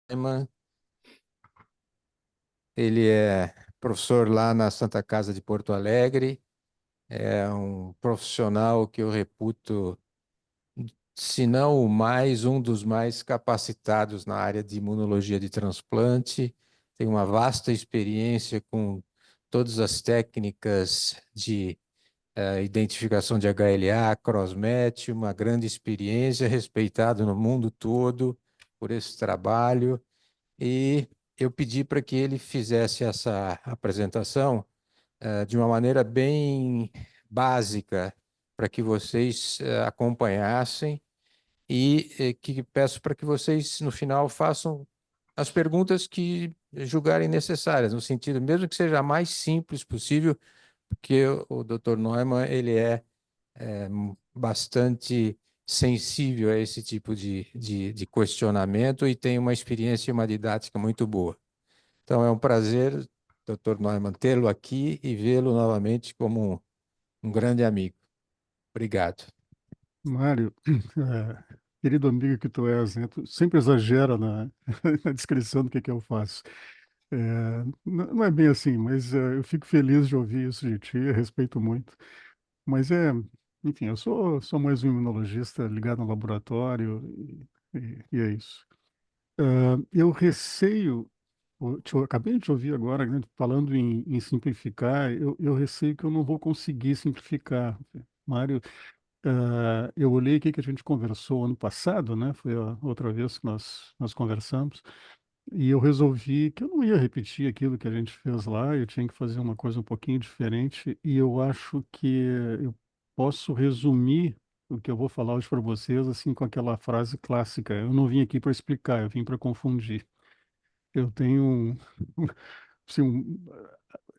Neumann. Ele é professor lá na Santa Casa de Porto Alegre, é um profissional que eu reputo, se não o mais, um dos mais capacitados na área de imunologia de transplante, tem uma vasta experiência com todas as técnicas de identificação de HLA, cross-match, uma grande experiência, respeitado no mundo todo por esse trabalho. E eu pedi para que ele fizesse essa apresentação de uma maneira bem básica, para que vocês acompanhassem e que peço para que vocês, no final, façam as perguntas que julgarem necessárias, no sentido, mesmo que seja a mais simples possível, porque o Dr. Neumann, ele é bastante sensível a esse tipo de questionamento e tem uma experiência e uma didática muito boa. Então, é um prazer, Dr. Neumann, tê-lo aqui e vê-lo novamente como um grande amigo. Obrigado. Mário, querido amigo que tu és, né? Tu sempre exagera na descrição do que eu faço. É, não é bem assim, mas eu fico feliz de ouvir isso de ti, eu respeito muito. Mas enfim, eu sou mais um imunologista ligado no laboratório e é isso. Eu receio, eu acabei de te ouvir agora, né, falando em simplificar, eu receio que eu não vou conseguir simplificar. Mário, eu olhei aqui que a gente conversou ano passado, né? Foi a outra vez que nós conversamos. E eu resolvi que eu não ia repetir aquilo que a gente fez lá, eu tinha que fazer uma coisa um pouquinho diferente. E eu acho que eu posso resumir o que eu vou falar hoje para vocês, assim, com aquela frase clássica: eu não vim aqui para explicar, eu vim para confundir. Eu tenho assim,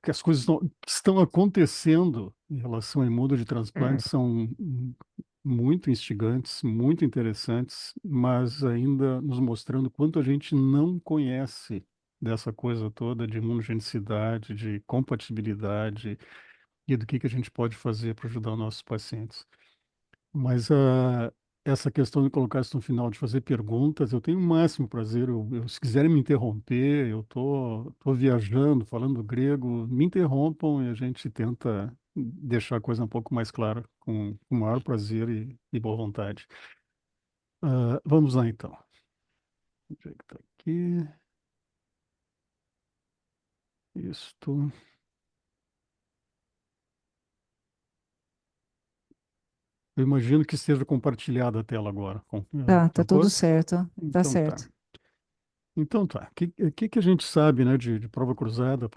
que as coisas que estão acontecendo em relação ao mundo de transplantes são muito instigantes, muito interessantes, mas ainda nos mostrando quanto a gente não conhece dessa coisa toda de imunogenicidade, de compatibilidade e do que a gente pode fazer para ajudar os nossos pacientes. Mas essa questão de colocar isso no final, de fazer perguntas, eu tenho o máximo prazer. Se quiserem me interromper, eu tô viajando, falando grego, me interrompam e a gente tenta deixar a coisa um pouco mais clara, com o maior prazer e boa vontade. Vamos lá, então. Onde é que tá aqui? Isto. Eu imagino que esteja compartilhada a tela agora. De Tá tudo acordo? certo, tá Então tá. certo. Então tá, o que a gente sabe, né, de prova cruzada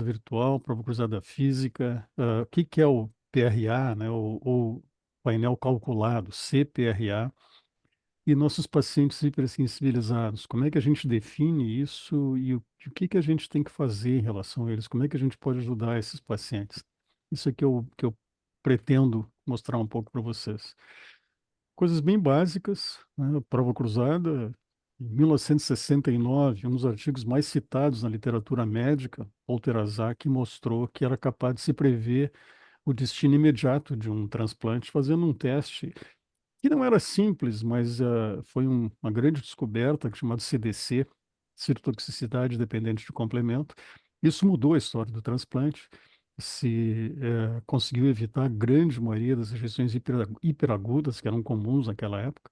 virtual, prova cruzada física, o que é o PRA, né, ou painel calculado, CPRA, e nossos pacientes hipersensibilizados, como é que a gente define isso e o que a gente tem que fazer em relação a eles, como é que a gente pode ajudar esses pacientes? Isso é que eu pretendo mostrar um pouco para vocês. Coisas bem básicas, né? Prova cruzada, em 1969, um dos artigos mais citados na literatura médica, Paul Terazak, mostrou que era capaz de se prever o destino imediato de um transplante fazendo um teste que não era simples, mas foi uma grande descoberta chamada CDC, citotoxicidade dependente de complemento. Isso mudou a história do transplante. Conseguiu evitar a grande maioria das rejeições hiperagudas que eram comuns naquela época.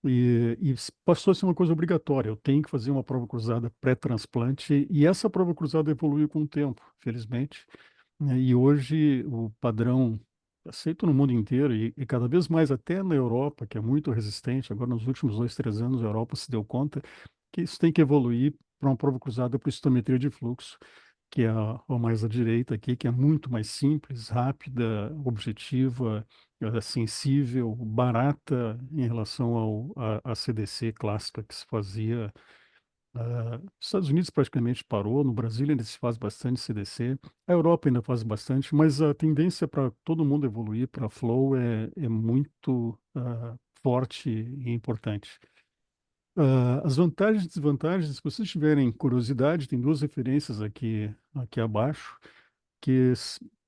E passou a ser uma coisa obrigatória. Eu tenho que fazer uma prova cruzada pré-transplante, e essa prova cruzada evoluiu com o tempo, felizmente, né? E hoje o padrão aceito no mundo inteiro e cada vez mais até na Europa, que é muito resistente. Agora, nos últimos 2, 3 anos, a Europa se deu conta que isso tem que evoluir para uma prova cruzada por citometria de fluxo, que é a mais à direita aqui, que é muito mais simples, rápida, objetiva, sensível, barata em relação à CDC clássica que se fazia. Os Estados Unidos praticamente parou, no Brasil ainda se faz bastante CDC, a Europa ainda faz bastante, mas a tendência para todo mundo evoluir para Flow é muito forte e importante. As vantagens e desvantagens, se vocês tiverem curiosidade, tem duas referências aqui abaixo que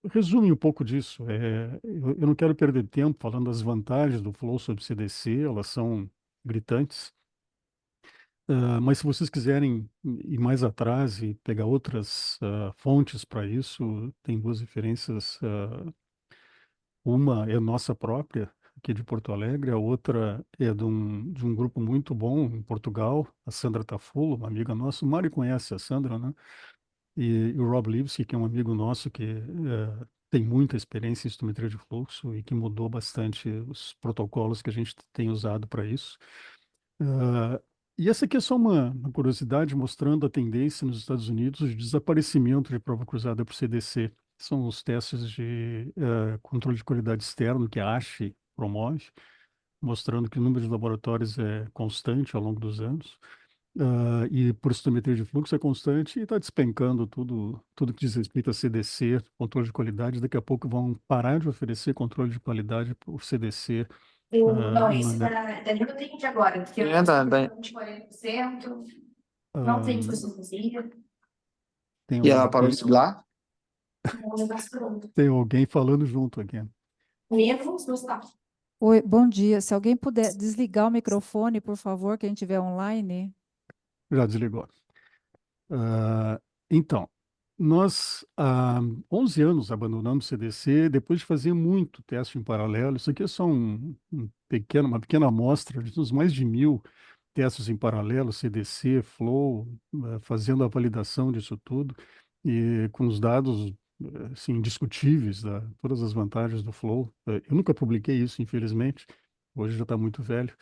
resumem um pouco disso. Eu não quero perder tempo falando das vantagens do Flow sobre CDC, elas são gritantes. Mas se vocês quiserem ir mais atrás e pegar outras fontes para isso, tem duas referências. Uma é nossa própria, aqui de Porto Alegre, a outra é de um grupo muito bom em Portugal, a Sandra Tafulo, uma amiga nossa. O Mário conhece a Sandra, né? E o Rob Lipsky, que é um amigo nosso que tem muita experiência em instrumentaria de fluxo e que mudou bastante os protocolos que a gente tem usado para isso. Ah, e essa aqui é só uma curiosidade mostrando a tendência nos Estados Unidos de desaparecimento de prova cruzada por CDC. São os testes de controle de qualidade externo que a ASHE promove, mostrando que o número de laboratórios é constante ao longo dos anos. E por estometria de fluxo é constante e está despencando tudo que diz respeito a CDC, controle de qualidade. Daqui a pouco vão parar de oferecer controle de qualidade por CDC. Não, na, esse na, da Nilma tem de agora, porque eu de 40%, não tem ah, funcionalidade, tem E ela alguém, parou de estudar? não negócio pronto. tem alguém falando junto aqui. Menos no staff. Oi, bom dia. Se alguém puder desligar o microfone, por favor, quem estiver online. Já desligou. Então, nós há 11 anos abandonamos o CDC depois de fazer muito teste em paralelo. Isso aqui é só uma pequena amostra de uns mais de 1.000 testes em paralelo, CDC, Flow, fazendo a validação disso tudo e com os dados assim, indiscutíveis, todas as vantagens do Flow. Eu nunca publiquei isso, infelizmente, hoje já está muito velho,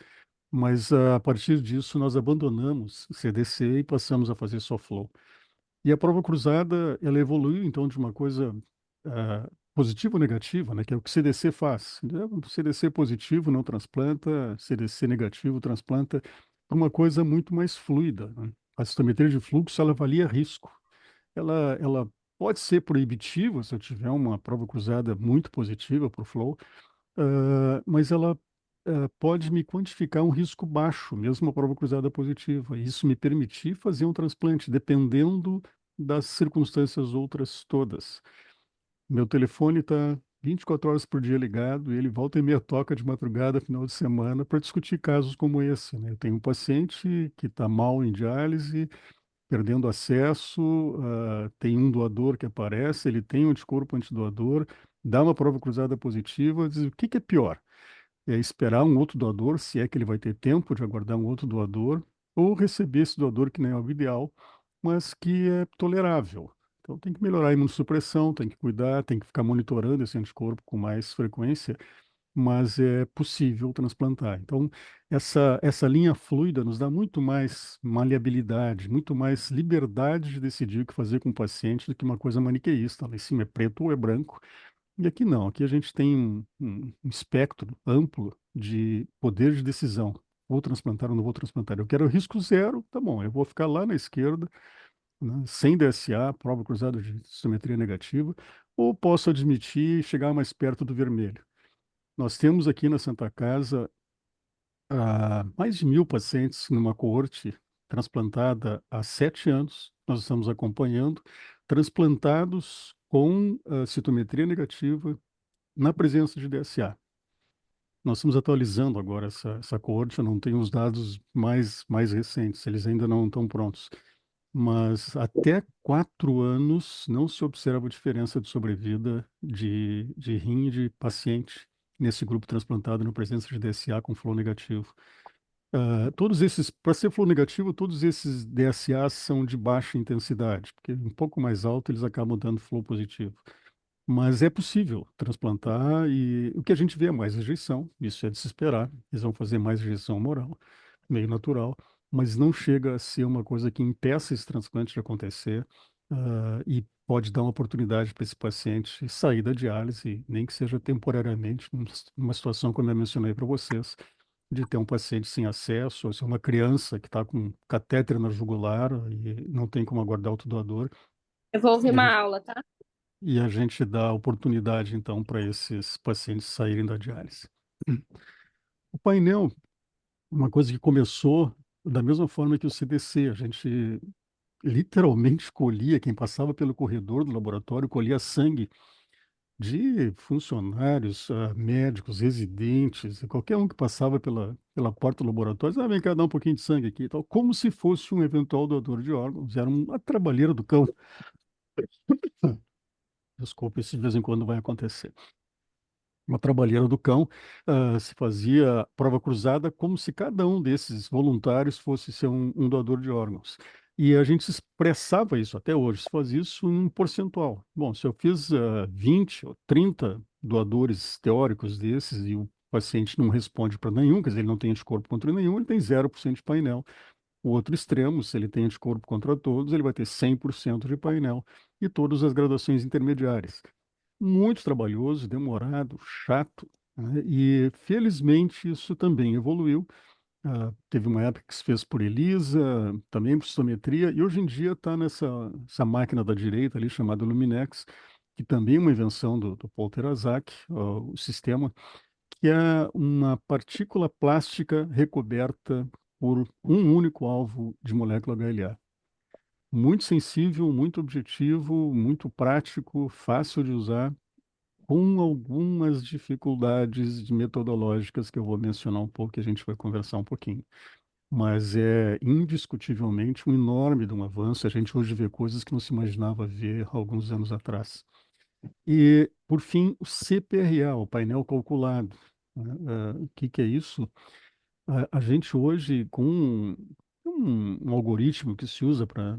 mas a partir disso nós abandonamos o CDC e passamos a fazer só Flow. E a prova cruzada, ela evoluiu então de uma coisa positiva ou negativa, né, que é o que CDC faz. O CDC positivo não transplanta, CDC negativo transplanta, para uma coisa muito mais fluida, né? A citometria de fluxo, ela avalia risco. Ela pode ser proibitiva se eu tiver uma prova cruzada muito positiva para o flow, mas ela pode me quantificar um risco baixo, mesmo uma prova cruzada positiva. E isso me permitir fazer um transplante, dependendo das circunstâncias outras todas. Meu telefone está 24 horas por dia ligado e ele volta e meia toca de madrugada, final de semana, para discutir casos como esse, né? Eu tenho um paciente que está mal em diálise, perdendo acesso, tem um doador que aparece, ele tem um anticorpo antidoador, dá uma prova cruzada positiva, diz o que que é pior? É esperar um outro doador, se é que ele vai ter tempo de aguardar um outro doador, ou receber esse doador que não é o ideal, mas que é tolerável. Então tem que melhorar a imunossupressão, tem que cuidar, tem que ficar monitorando esse anticorpo com mais frequência, mas é possível transplantar. Então, essa linha fluida nos dá muito mais maleabilidade, muito mais liberdade de decidir o que fazer com o paciente do que uma coisa maniqueísta. Lá em cima é preto ou é branco. E aqui não, aqui a gente tem um espectro amplo de poder de decisão. Vou transplantar ou não vou transplantar? Eu quero risco zero, tá bom, eu vou ficar lá na esquerda, né, sem DSA, prova cruzada de simetria negativa, ou posso admitir e chegar mais perto do vermelho. Nós temos aqui na Santa Casa mais de 1.000 pacientes numa coorte transplantada há 7 anos. Nós estamos acompanhando transplantados com citometria negativa na presença de DSA. Nós estamos atualizando agora essa coorte, eu não tenho os dados mais recentes, eles ainda não estão prontos. Mas até 4 anos não se observa diferença de sobrevida de rim de paciente nesse grupo transplantado na presença de DSA com flow negativo. Todos esses, para ser flow negativo, todos esses DSAs são de baixa intensidade, porque um pouco mais alto eles acabam dando flow positivo. Mas é possível transplantar e o que a gente vê é mais rejeição, isso é de se esperar. Eles vão fazer mais rejeição moral, meio natural, mas não chega a ser uma coisa que impeça esse transplante de acontecer, e pode dar uma oportunidade para esse paciente sair da diálise, nem que seja temporariamente, numa situação como eu mencionei para vocês, de ter um paciente sem acesso, ou se é uma criança que está com catéter na jugular e não tem como aguardar outro doador. Eu vou ouvir E a uma gente aula, tá? e a gente dá oportunidade, então, para esses pacientes saírem da diálise. O painel, uma coisa que começou da mesma forma que o CDC, a gente literalmente colhia, quem passava pelo corredor do laboratório, colhia sangue de funcionários, médicos, residentes, qualquer um que passava pela porta do laboratório, vem cá dar um pouquinho de sangue aqui e tal, como se fosse um eventual doador de órgãos. Era uma trabalheira do cão. Desculpa, isso de vez em quando vai acontecer. Uma trabalheira do cão, se fazia prova cruzada como se cada um desses voluntários fosse ser um doador de órgãos. E a gente expressava isso até hoje, se faz isso em um percentual. Bom, se eu fiz 20 ou 30 doadores teóricos desses e o paciente não responde para nenhum, quer dizer, ele não tem anticorpo contra nenhum, ele tem 0% de painel. O outro extremo, se ele tem anticorpo contra todos, ele vai ter 100% de painel e todas as graduações intermediárias. Muito trabalhoso, demorado, chato, né? E felizmente isso também evoluiu. Teve uma época que se fez por ELISA, também por citometria, e hoje em dia está nessa essa máquina da direita ali chamada Luminex, que também é uma invenção do Paul Terrazak, o sistema, que é uma partícula plástica recoberta por um único alvo de molécula HLA. Muito sensível, muito objetivo, muito prático, fácil de usar, com algumas dificuldades metodológicas que eu vou mencionar um pouco, que a gente vai conversar um pouquinho. Mas é indiscutivelmente um enorme de um avanço. A gente hoje vê coisas que não se imaginava ver há alguns anos atrás. E, por fim, o CPRA, o painel calculado, né? O que que é isso? A gente hoje, com um algoritmo que se usa para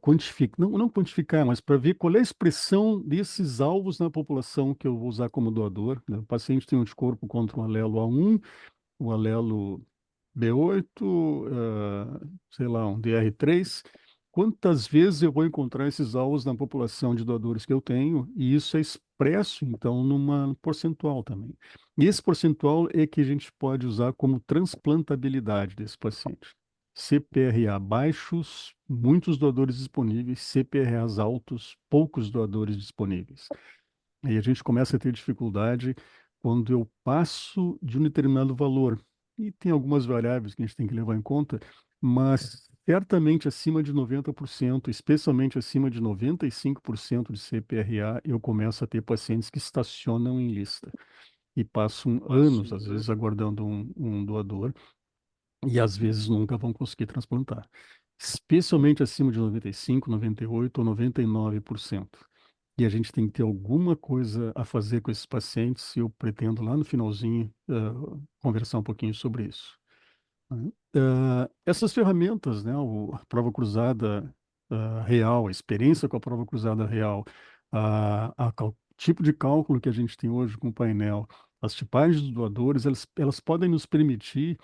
quantificar, não quantificar, mas para ver qual é a expressão desses alvos na população que eu vou usar como doador, né? O paciente tem um anticorpo contra um alelo A1, um alelo B8, sei lá, um DR3. Quantas vezes eu vou encontrar esses alvos na população de doadores que eu tenho? E isso é expresso, então, numa percentual também. E esse percentual é que a gente pode usar como transplantabilidade desse paciente. CPRA baixos, muitos doadores disponíveis, CPRAs altos, poucos doadores disponíveis. E a gente começa a ter dificuldade quando eu passo de um determinado valor. E tem algumas variáveis que a gente tem que levar em conta, mas certamente acima de 90%, especialmente acima de 95% de CPRA, eu começo a ter pacientes que estacionam em lista e passam anos, às vezes, aguardando um doador e às vezes nunca vão conseguir transplantar. Especialmente acima de 95, 98 ou 99%. E a gente tem que ter alguma coisa a fazer com esses pacientes, e eu pretendo lá no finalzinho conversar um pouquinho sobre isso, né? Essas ferramentas, né, a prova cruzada real, a experiência com a prova cruzada real, tipo de cálculo que a gente tem hoje com o painel, as tipagens dos doadores, elas podem nos permitir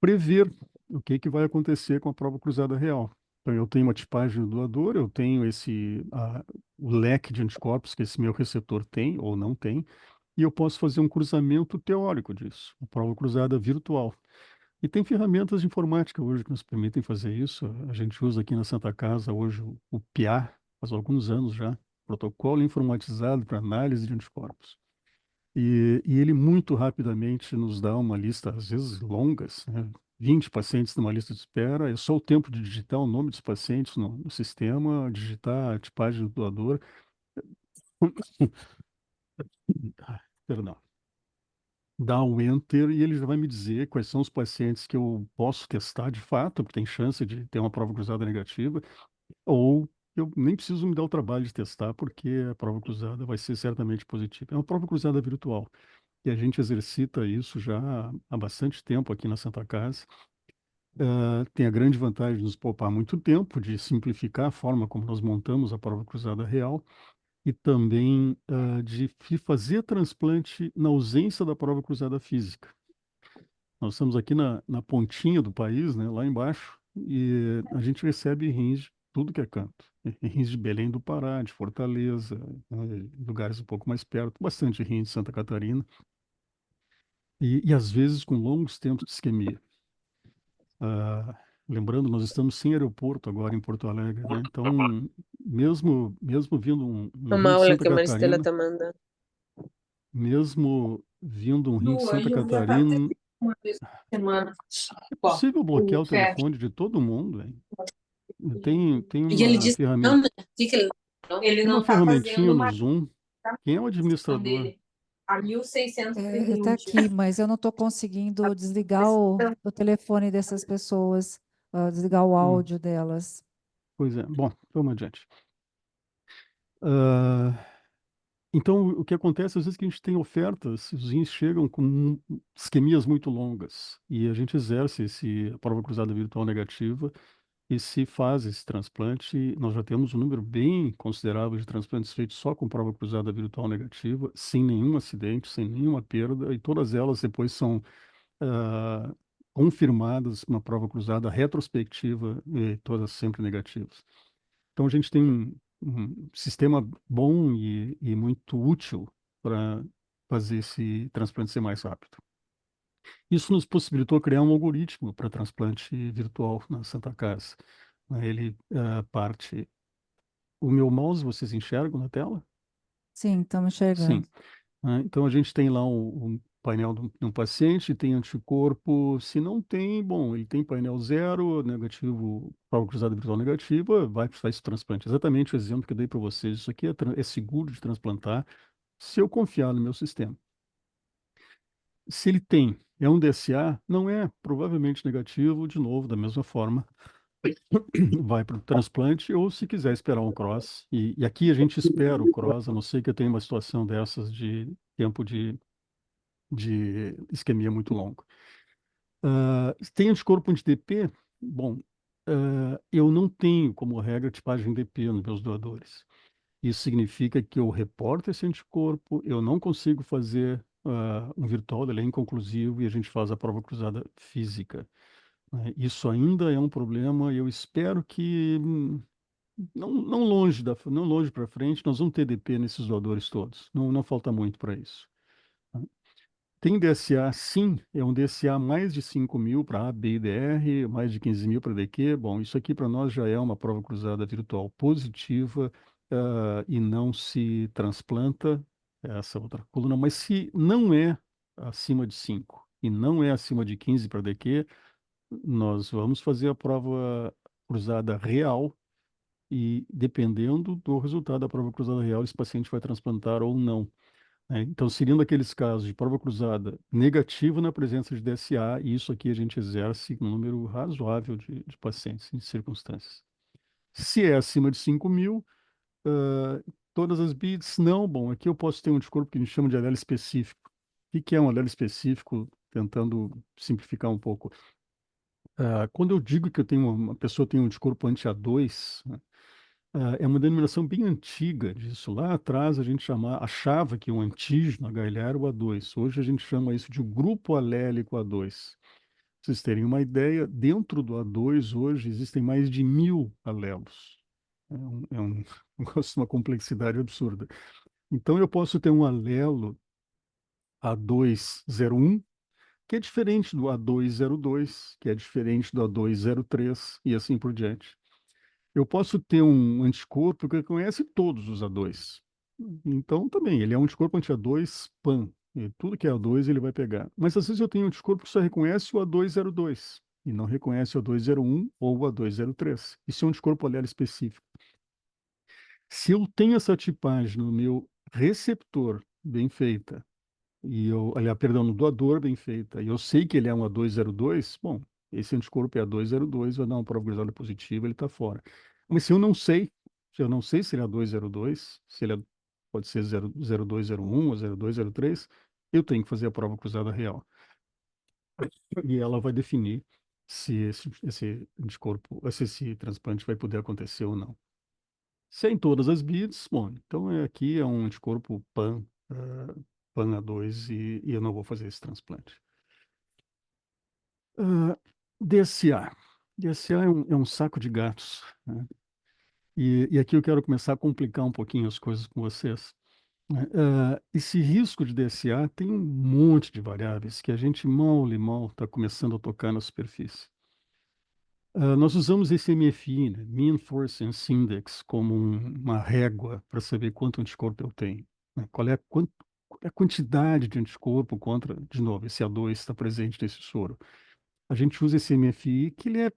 prever o que vai acontecer com a prova cruzada real. Então, eu tenho uma tipagem do doador, eu tenho o leque de anticorpos que esse meu receptor tem ou não tem, e eu posso fazer um cruzamento teórico disso, uma prova cruzada virtual. E tem ferramentas de informática hoje que nos permitem fazer isso. A gente usa aqui na Santa Casa hoje o PIA, faz alguns anos já, protocolo informatizado para análise de anticorpos. E ele muito rapidamente nos dá uma lista, às vezes longas, né? 20 pacientes numa lista de espera, é só o tempo de digitar o nome dos pacientes no sistema, digitar a tipagem do doador. Perdão. Dá um enter e ele já vai me dizer quais são os pacientes que eu posso testar de fato, porque tem chance de ter uma prova cruzada negativa, ou eu nem preciso me dar o trabalho de testar, porque a prova cruzada vai ser certamente positiva. É uma prova cruzada virtual. E a gente exercita isso já há bastante tempo aqui na Santa Casa. Tem a grande vantagem de nos poupar muito tempo, de simplificar a forma como nós montamos a prova cruzada real e também de fazer transplante na ausência da prova cruzada física. Nós estamos aqui na pontinha do país, né, lá embaixo, e a gente recebe rins de tudo que é canto. Rins de Belém do Pará, de Fortaleza, né, lugares um pouco mais perto, bastante rins de Santa Catarina. E às vezes com longos tempos de isquemia. Lembrando, nós estamos sem aeroporto agora em Porto Alegre, né? Então, mesmo vindo um rim Uma de aula Santa que a Maristela Catarina, tá mandando. mesmo vindo um rim de Santa Hoje eu vou estar Catarina, uma vez por semana. é possível bloquear O o chat. telefone de todo mundo, hein? Tem E ele uma disse, não, ferramenta, né? O que que ele não? Ele tem não uma está ferramentinha fazendo no uma Zoom, Quem é o administrador? dele. A 1620. Está aqui, mas eu não estou conseguindo desligar o telefone dessas pessoas, desligar o áudio delas. Pois é. Bom, vamos adiante. Ah, então, o que acontece às vezes é que a gente tem ofertas, os rins chegam com isquemias muito longas e a gente exerce a prova cruzada virtual negativa e se faz esse transplante. Nós já temos um número bem considerável de transplantes feitos só com prova cruzada virtual negativa, sem nenhum acidente, sem nenhuma perda, e todas elas depois são ah, confirmadas uma prova cruzada retrospectiva e todas sempre negativas. Então, a gente tem um sistema bom e muito útil para fazer esse transplante ser mais rápido. Isso nos possibilitou criar um algoritmo para transplante virtual na Santa Casa. Ele parte. O meu mouse, vocês enxergam na tela? Sim, estamos Sim. enxergando. Então, a gente tem lá um painel de um paciente, tem anticorpo. Se não tem, bom, ele tem painel zero, negativo, prova cruzada virtual negativa, faz o transplante. Exatamente o exemplo que eu dei para vocês. Isso aqui é seguro de transplantar se eu confiar no meu sistema. Se ele tem, é um DSA, não é provavelmente negativo, de novo, da mesma forma, vai para o transplante, ou se quiser esperar um cross, e aqui a gente espera o cross, a não ser que eu tenha uma situação dessas de tempo de isquemia muito longo. Tem anticorpo anti-DP? Bom, eu não tenho como regra tipagem DP nos meus doadores. Isso significa que eu reporto esse anticorpo, eu não consigo fazer um virtual, ele é inconclusivo e a gente faz a prova cruzada física, né? Isso ainda é um problema e eu espero que não longe para frente nós vamos ter DP nesses doadores todos. Não falta muito para isso. Tem DSA, sim, é um DSA mais de 5.000 para A, B e DR, mais de 15.000 para DQ. Bom, isso aqui para nós já é uma prova cruzada virtual positiva, e não se transplanta essa outra coluna. Mas se não é acima de 5 e não é acima de 15 para DQ, nós vamos fazer a prova cruzada real e, dependendo do resultado da prova cruzada real, esse paciente vai transplantar ou não, né? Então, seriam aqueles casos de prova cruzada negativa na presença de DSA, e isso aqui a gente exerce um número razoável de pacientes em circunstâncias. Se é acima de 5.000, todas as BIDs, não. Bom, aqui eu posso ter um anticorpo que a gente chama de alelo específico. O que é um alelo específico? Tentando simplificar um pouco. Quando eu digo que uma pessoa tem um anticorpo anti-A2, né, é uma denominação bem antiga disso. Lá atrás a gente achava que um antígeno HLA era o A2. Hoje a gente chama isso de grupo alélico A2. Pra vocês terem uma ideia, dentro do A2 hoje existem mais de 1.000 alelos. É um negócio, uma complexidade absurda. Então eu posso ter um alelo A201, que é diferente do A202, que é diferente do A203 e assim por diante. Eu posso ter um anticorpo que conhece todos os A2. Então, também, ele é um anticorpo anti-A2 PAN. E tudo que é A2 ele vai pegar. Mas às vezes eu tenho um anticorpo que só reconhece o A202 e não reconhece o A201 ou o A203. Isso é um anticorpo alelo específico. Se eu tenho essa tipagem no meu receptor bem feita, aliás, perdão, no doador bem feita, e eu sei que ele é um A202, bom, esse anticorpo é A202, vai dar uma prova cruzada positiva, ele está fora. Mas se eu não sei se ele é A202, se ele pode ser 0201 ou 0203, eu tenho que fazer a prova cruzada real. E ela vai definir se esse anticorpo, se esse transplante vai poder acontecer ou não. Se é em todas as BIDs, bom, então aqui é um anticorpo PAN, PAN A2 e eu não vou fazer esse transplante. DSA. DSA é um saco de gatos, né? E aqui eu quero começar a complicar um pouquinho as coisas com vocês, né? Esse risco de DSA tem um monte de variáveis que a gente mal está começando a tocar na superfície. Nós usamos esse MFI, né, Mean Force Index, como uma régua para saber quanto anticorpo eu tenho, né? Qual é a quantidade de anticorpo contra, de novo, esse A2 está presente nesse soro. A gente usa esse MFI, que ele é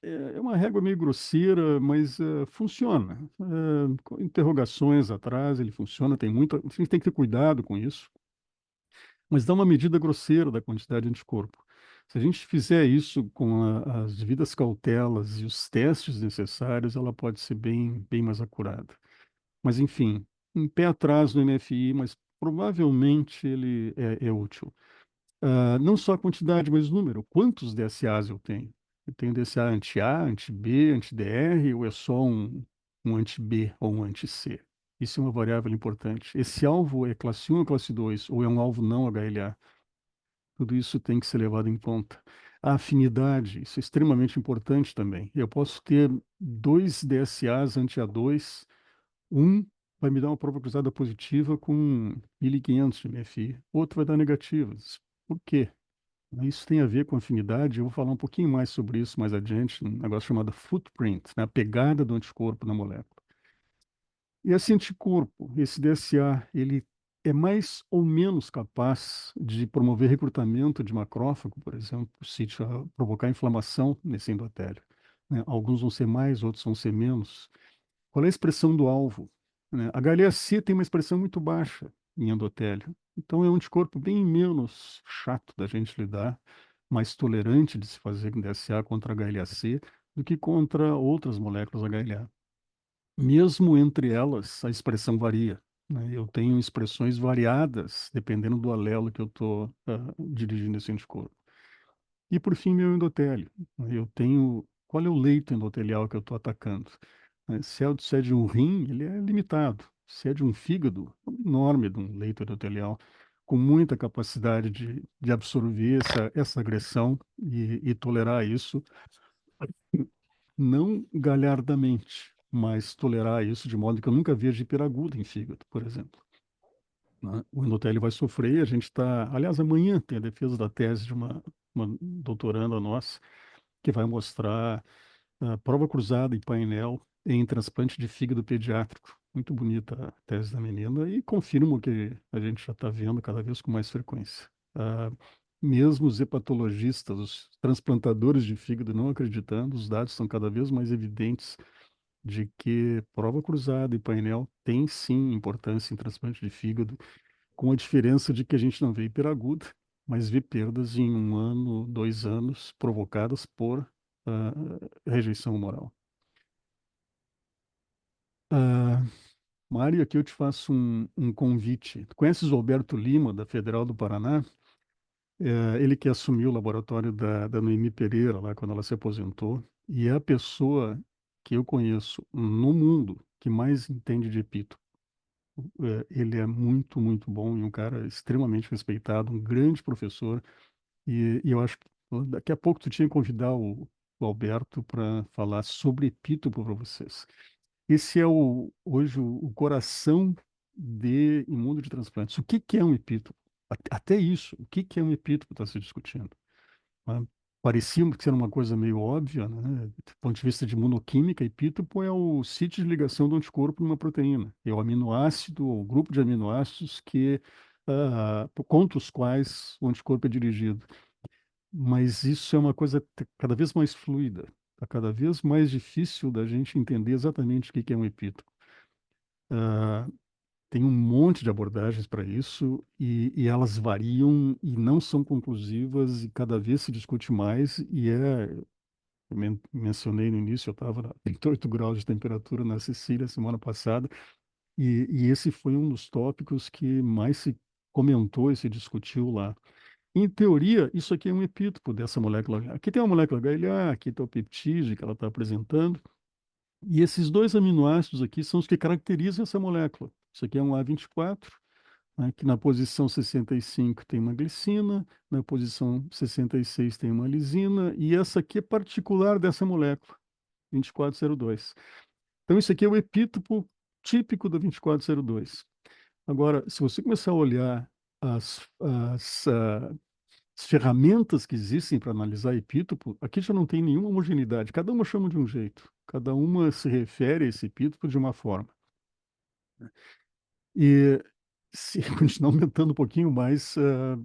É uma régua meio grosseira, mas funciona. Com interrogações atrás, ele funciona, tem muita. A gente tem que ter cuidado com isso, mas dá uma medida grosseira da quantidade de anticorpo. Se a gente fizer isso com as devidas cautelas e os testes necessários, ela pode ser bem mais acurada. Mas, enfim, um pé atrás no MFI, mas provavelmente ele é útil. Não só a quantidade, mas o número. Quantos DSAs eu tenho? Eu tenho DSA anti-A, anti-B, anti-DR, ou é só um anti-B ou um anti-C? Isso é uma variável importante. Esse alvo é classe 1 ou classe 2, ou é um alvo não HLA? Tudo isso tem que ser levado em conta. A afinidade, isso é extremamente importante também. Eu posso ter dois DSAs anti-A2, um vai me dar uma prova cruzada positiva com 1.500 de MFI, outro vai dar negativas. Por quê? Isso tem a ver com afinidade. Eu vou falar um pouquinho mais sobre isso mais adiante, um negócio chamado footprint, né? A pegada do anticorpo na molécula. E esse anticorpo, esse DSA, ele é mais ou menos capaz de promover recrutamento de macrófago, por exemplo, se provocar inflamação nesse endotélio, né? Alguns vão ser mais, outros vão ser menos. Qual é a expressão do alvo? Né? A HLA-C tem uma expressão muito baixa em endotélio. Então é um anticorpo bem menos chato da gente lidar, mais tolerante de se fazer com DSA contra HLA-C do que contra outras moléculas HLA. Mesmo entre elas, a expressão varia. Né? Eu tenho expressões variadas dependendo do alelo que eu estou dirigindo esse anticorpo. E por fim, meu endotélio. Eu tenho. Qual é o leito endotelial que eu estou atacando? Se é de um rim, ele é limitado. Se é de um fígado, é um enorme de um leito endotelial, com muita capacidade de absorver essa agressão e tolerar isso, não galhardamente, mas tolerar isso de modo que eu nunca veja hiperaguda em fígado, por exemplo. Né? O endotélio vai sofrer, a gente está. Aliás, amanhã tem a defesa da tese de uma doutoranda nossa, que vai mostrar a prova cruzada em painel em transplante de fígado pediátrico. Muito bonita a tese da menina e confirma o que a gente já está vendo cada vez com mais frequência. Ah, Mesmo os hepatologistas, os transplantadores de fígado não acreditando, os dados são cada vez mais evidentes de que prova cruzada e painel tem sim importância em transplante de fígado, com a diferença de que a gente não vê hiperaguda, mas vê perdas em 1 ano, 2 anos, provocadas por rejeição humoral. Ah, Mário, aqui eu te faço um convite. Tu conheces o Alberto Lima, da Federal do Paraná? Ele que assumiu o laboratório da Noemi Pereira, lá quando ela se aposentou, e é a pessoa que eu conheço no mundo que mais entende de epítope. Ele é muito, muito bom e um cara extremamente respeitado, um grande professor. E eu acho que daqui a pouco tu tinha que convidar o Alberto para falar sobre epítopo para vocês. Esse é hoje o coração de imundo de transplantes. O que que é um epítopo? Até isso, o que que é um epítopo está se discutindo. Né? Parecia ser uma coisa meio óbvia, né? Do ponto de vista de imunoquímica, epítopo é o sítio de ligação do anticorpo numa proteína. É o aminoácido, o grupo de aminoácidos contra os quais o anticorpo é dirigido. Mas isso é uma coisa cada vez mais fluida. Está cada vez mais difícil da gente entender exatamente o que que é um epítopo. Ah, Tem um monte de abordagens para isso e elas variam e não são conclusivas e cada vez se discute mais eu mencionei no início, eu estava a 38 graus de temperatura na Sicília semana passada e esse foi um dos tópicos que mais se comentou e se discutiu lá. Em teoria, isso aqui é um epítopo dessa molécula. Aqui tem uma molécula HLA, aqui está o peptídeo que ela está apresentando. E esses dois aminoácidos aqui são os que caracterizam essa molécula. Isso aqui é um A24, né, que na posição 65 tem uma glicina, na posição 66 tem uma lisina, e essa aqui é particular dessa molécula, 2402. Então, isso aqui é o epítopo típico da 2402. Agora, se você começar a olhar as ferramentas que existem para analisar epítopo, aqui já não tem nenhuma homogeneidade. Cada uma chama de um jeito. Cada uma se refere a esse epítopo de uma forma. E se continuar aumentando um pouquinho mais,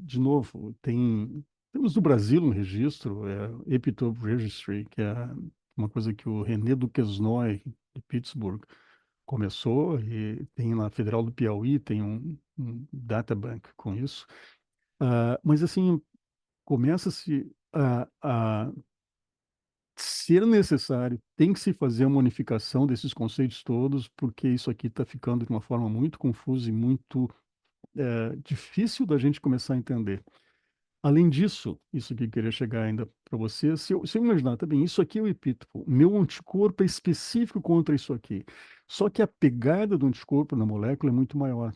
de novo, temos no Brasil um registro, Epitope Registry, que é uma coisa que o René Duquesnoy, de Pittsburgh, começou, e tem na Federal do Piauí, tem um databank com isso. Mas, assim, começa-se a ser necessário, tem que se fazer uma unificação desses conceitos todos, porque isso aqui está ficando de uma forma muito confusa e muito difícil da gente começar a entender. Além disso, isso que eu queria chegar ainda para você, se eu imaginar, tá bem, isso aqui é o epítopo, meu anticorpo é específico contra isso aqui. Só que a pegada do anticorpo na molécula é muito maior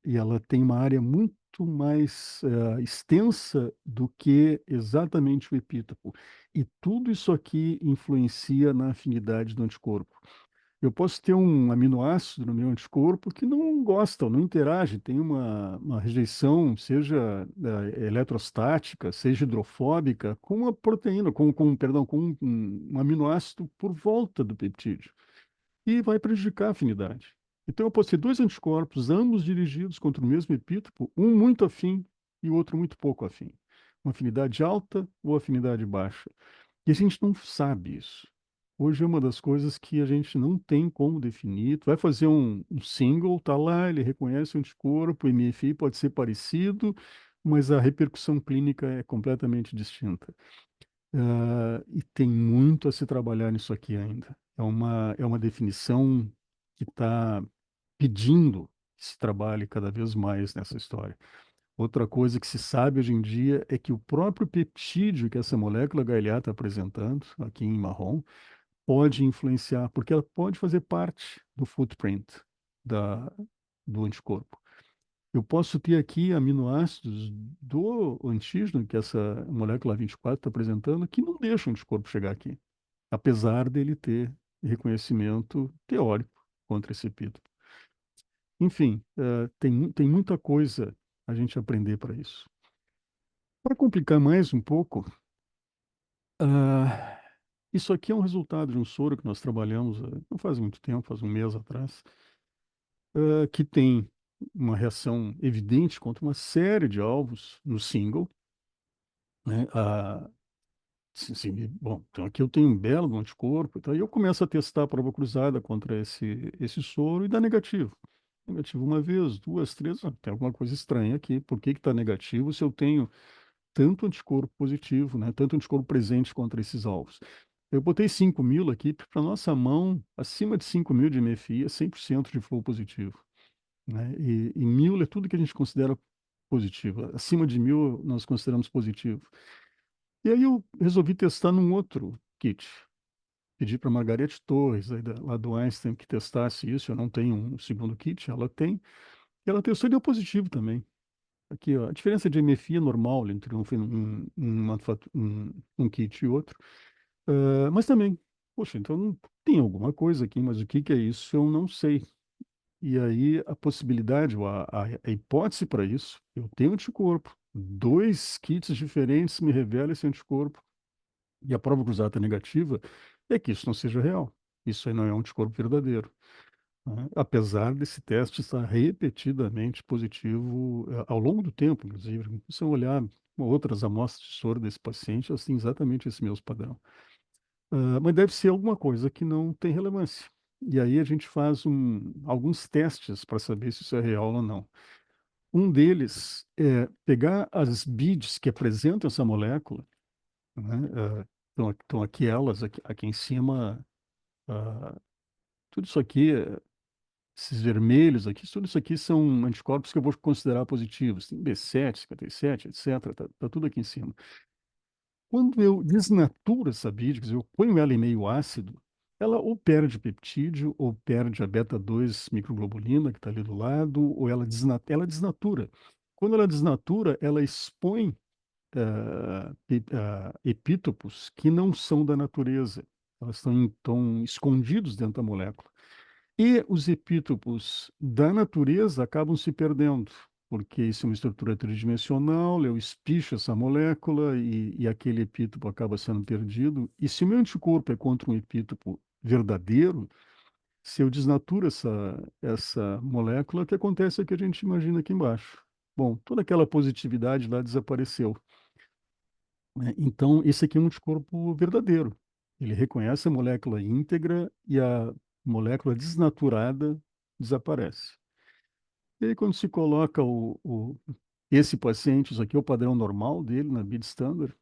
e ela tem uma área muito mais extensa do que exatamente o epítopo. E tudo isso aqui influencia na afinidade do anticorpo. Eu posso ter um aminoácido no meu anticorpo que não gosta, ou não interage, tem uma rejeição, seja eletrostática, seja hidrofóbica, com uma proteína, perdão, com um aminoácido por volta do peptídeo. E vai prejudicar a afinidade. Então, eu posso ter dois anticorpos, ambos dirigidos contra o mesmo epítopo, um muito afim e o outro muito pouco afim. Uma afinidade alta ou afinidade baixa. E a gente não sabe isso. Hoje é uma das coisas que a gente não tem como definir. Tu vai fazer um single, tá lá, ele reconhece o anticorpo, o MFI pode ser parecido, mas a repercussão clínica é completamente distinta. E tem muito a se trabalhar nisso aqui ainda. É uma definição que está pedindo que se trabalhe cada vez mais nessa história. Outra coisa que se sabe hoje em dia é que o próprio peptídeo que essa molécula HLA está apresentando, aqui em marrom, pode influenciar, porque ela pode fazer parte do footprint da, do anticorpo. Eu posso ter aqui aminoácidos do antígeno que essa molécula 24 está apresentando que não deixam o anticorpo chegar aqui, apesar dele ter reconhecimento teórico contra esse epítopo. Enfim, tem muita coisa a gente aprender para isso. Para complicar mais um pouco, ah, isso aqui é um resultado de um soro que nós trabalhamos não faz muito tempo, faz um mês atrás, que tem uma reação evidente contra uma série de alvos no single, né? Bom, então aqui eu tenho um belo anticorpo, então aí eu começo a testar a prova cruzada contra esse soro e dá negativo. Negativo uma vez, duas, três, tem alguma coisa estranha aqui. Por que está negativo se eu tenho tanto anticorpo positivo, né? Tanto anticorpo presente contra esses alvos? Eu botei 5.000 aqui, para nossa mão, acima de 5.000 de MFI é 100% de flow positivo, né? E 1.000 é tudo que a gente considera positivo. Acima de 1.000 nós consideramos positivo. E aí eu resolvi testar num outro kit. Pedi para a Margarete Torres, lá do Einstein, que testasse isso. Eu não tenho um segundo kit, ela tem. E ela testou e deu positivo também. Aqui, ó, a diferença de MFI é normal entre um kit e outro. Mas também, poxa, então não tem alguma coisa aqui, mas o que que é isso eu não sei. E aí a possibilidade, ou a hipótese para isso, eu tenho anticorpo, dois kits diferentes me revelam esse anticorpo, e a prova cruzada negativa é que isso não seja real. Isso aí não é um anticorpo verdadeiro, né? Apesar desse teste estar repetidamente positivo ao longo do tempo, inclusive. Se eu olhar outras amostras de soro desse paciente, elas têm exatamente esse mesmo padrão. Mas deve ser alguma coisa que não tem relevância. E aí a gente faz alguns testes para saber se isso é real ou não. Um deles é pegar as beads que apresentam essa molécula, né? Estão aqui elas, aqui em cima, ah, tudo isso aqui, esses vermelhos aqui, tudo isso aqui são anticorpos que eu vou considerar positivos. Tem B7, 57, etc. Tá tudo aqui em cima. Quando eu desnaturo essa bead, quer dizer, eu ponho ela em meio ácido, ela ou perde peptídeo, ou perde a beta-2 microglobulina que está ali do lado, ou ela desnatura. Quando ela desnatura, ela expõe epítopos que não são da natureza. Elas estão escondidos dentro da molécula. E os epítopos da natureza acabam se perdendo, porque isso é uma estrutura tridimensional, eu espicho essa molécula e aquele epítopo acaba sendo perdido. E se o meu anticorpo é contra um epítopo verdadeiro, se eu desnaturo essa molécula, o que acontece é o que a gente imagina aqui embaixo. Bom, toda aquela positividade lá desapareceu, né? Então, esse aqui é um anticorpo verdadeiro. Ele reconhece a molécula íntegra e a molécula desnaturada desaparece. E aí, quando se coloca esse paciente, isso aqui é o padrão normal dele na BID standard,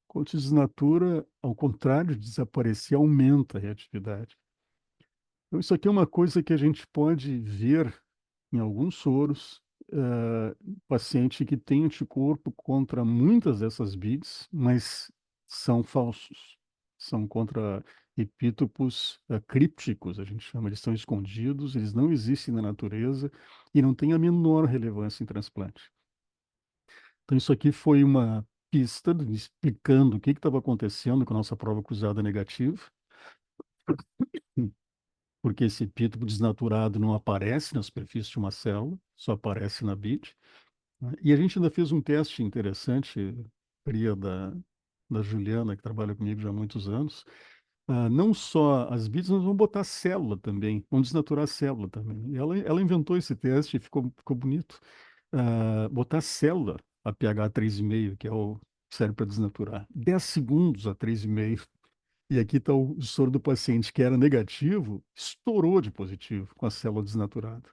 quando se desnatura, ao contrário de desaparecer, aumenta a reatividade. Então, isso aqui é uma coisa que a gente pode ver em alguns soros, paciente que tem anticorpo contra muitas dessas BIDs, mas são falsos. São contra epítopos crípticos, a gente chama, eles estão escondidos, eles não existem na natureza e não têm a menor relevância em transplante. Então, isso aqui foi uma pista explicando o que estava acontecendo com a nossa prova cruzada negativa, porque esse epítopo desnaturado não aparece na superfície de uma célula, só aparece na BID. Né? E a gente ainda fez um teste interessante, cria da Juliana, que trabalha comigo já há muitos anos. Não só as BIDs, nós vamos botar célula também, vamos desnaturar a célula também. E ela inventou esse teste e ficou bonito. Botar célula a pH 3,5, que é o serve para desnaturar, 10 segundos a 3,5. E aqui está o soro do paciente que era negativo, estourou de positivo com a célula desnaturada.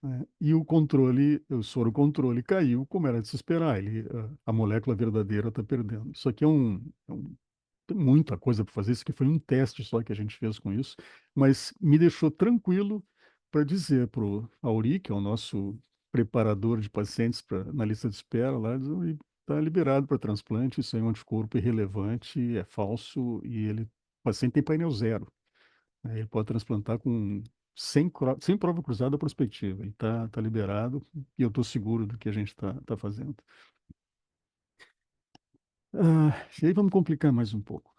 Né? E o soro controle caiu, como era de se esperar. A molécula verdadeira está perdendo. Isso aqui tem muita coisa para fazer. Isso aqui foi um teste só que a gente fez com isso, mas me deixou tranquilo para dizer para o Auri, que é o nosso preparador de pacientes na lista de espera, lá, está liberado para transplante, isso aí é um anticorpo irrelevante, é falso, e o paciente tem painel zero. Né? Ele pode transplantar sem prova cruzada prospectiva. E tá liberado, e eu estou seguro do que a gente está fazendo. E aí vamos complicar mais um pouco.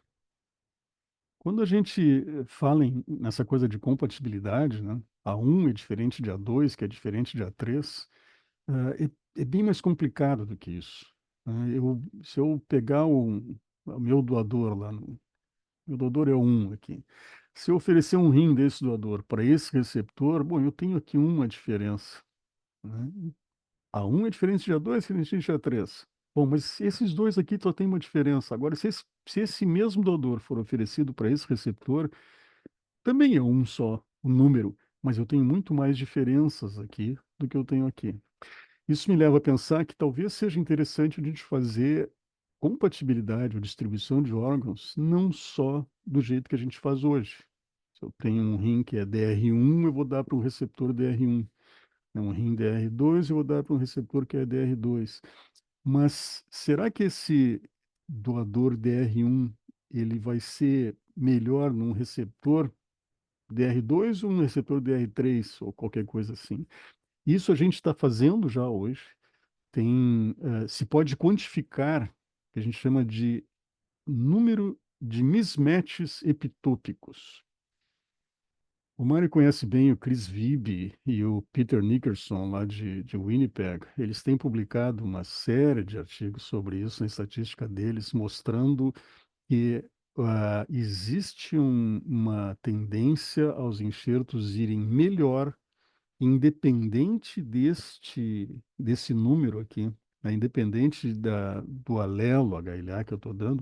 Quando a gente fala nessa coisa de compatibilidade, né? A1 é diferente de A2, que é diferente de A3, é bem mais complicado do que isso. Né? Se eu pegar o meu doador lá, meu doador é o 1 aqui. Se eu oferecer um rim desse doador para esse receptor, bom, eu tenho aqui uma diferença. Né? A1 é diferente de A2, é diferente de A3. Bom, mas esses dois aqui só tem uma diferença. Agora, se esse mesmo doador for oferecido para esse receptor, também é um só, o número, mas eu tenho muito mais diferenças aqui do que eu tenho aqui. Isso me leva a pensar que talvez seja interessante a gente fazer compatibilidade ou distribuição de órgãos não só do jeito que a gente faz hoje. Se eu tenho um rim que é DR1, eu vou dar para um receptor DR1. Um rim DR2, eu vou dar para um receptor que é DR2. Mas será que esse doador DR1 ele vai ser melhor num receptor DR2 ou num receptor DR3 ou qualquer coisa assim? Isso a gente está fazendo já hoje. Se pode quantificar, que a gente chama de número de mismatches epitópicos. O Mário conhece bem o Chris Wiebe e o Peter Nickerson, lá de Winnipeg. Eles têm publicado uma série de artigos sobre isso na estatística deles, mostrando que existe uma tendência aos enxertos irem melhor, independente desse número aqui, né? Independente do alelo HLA que eu estou dando,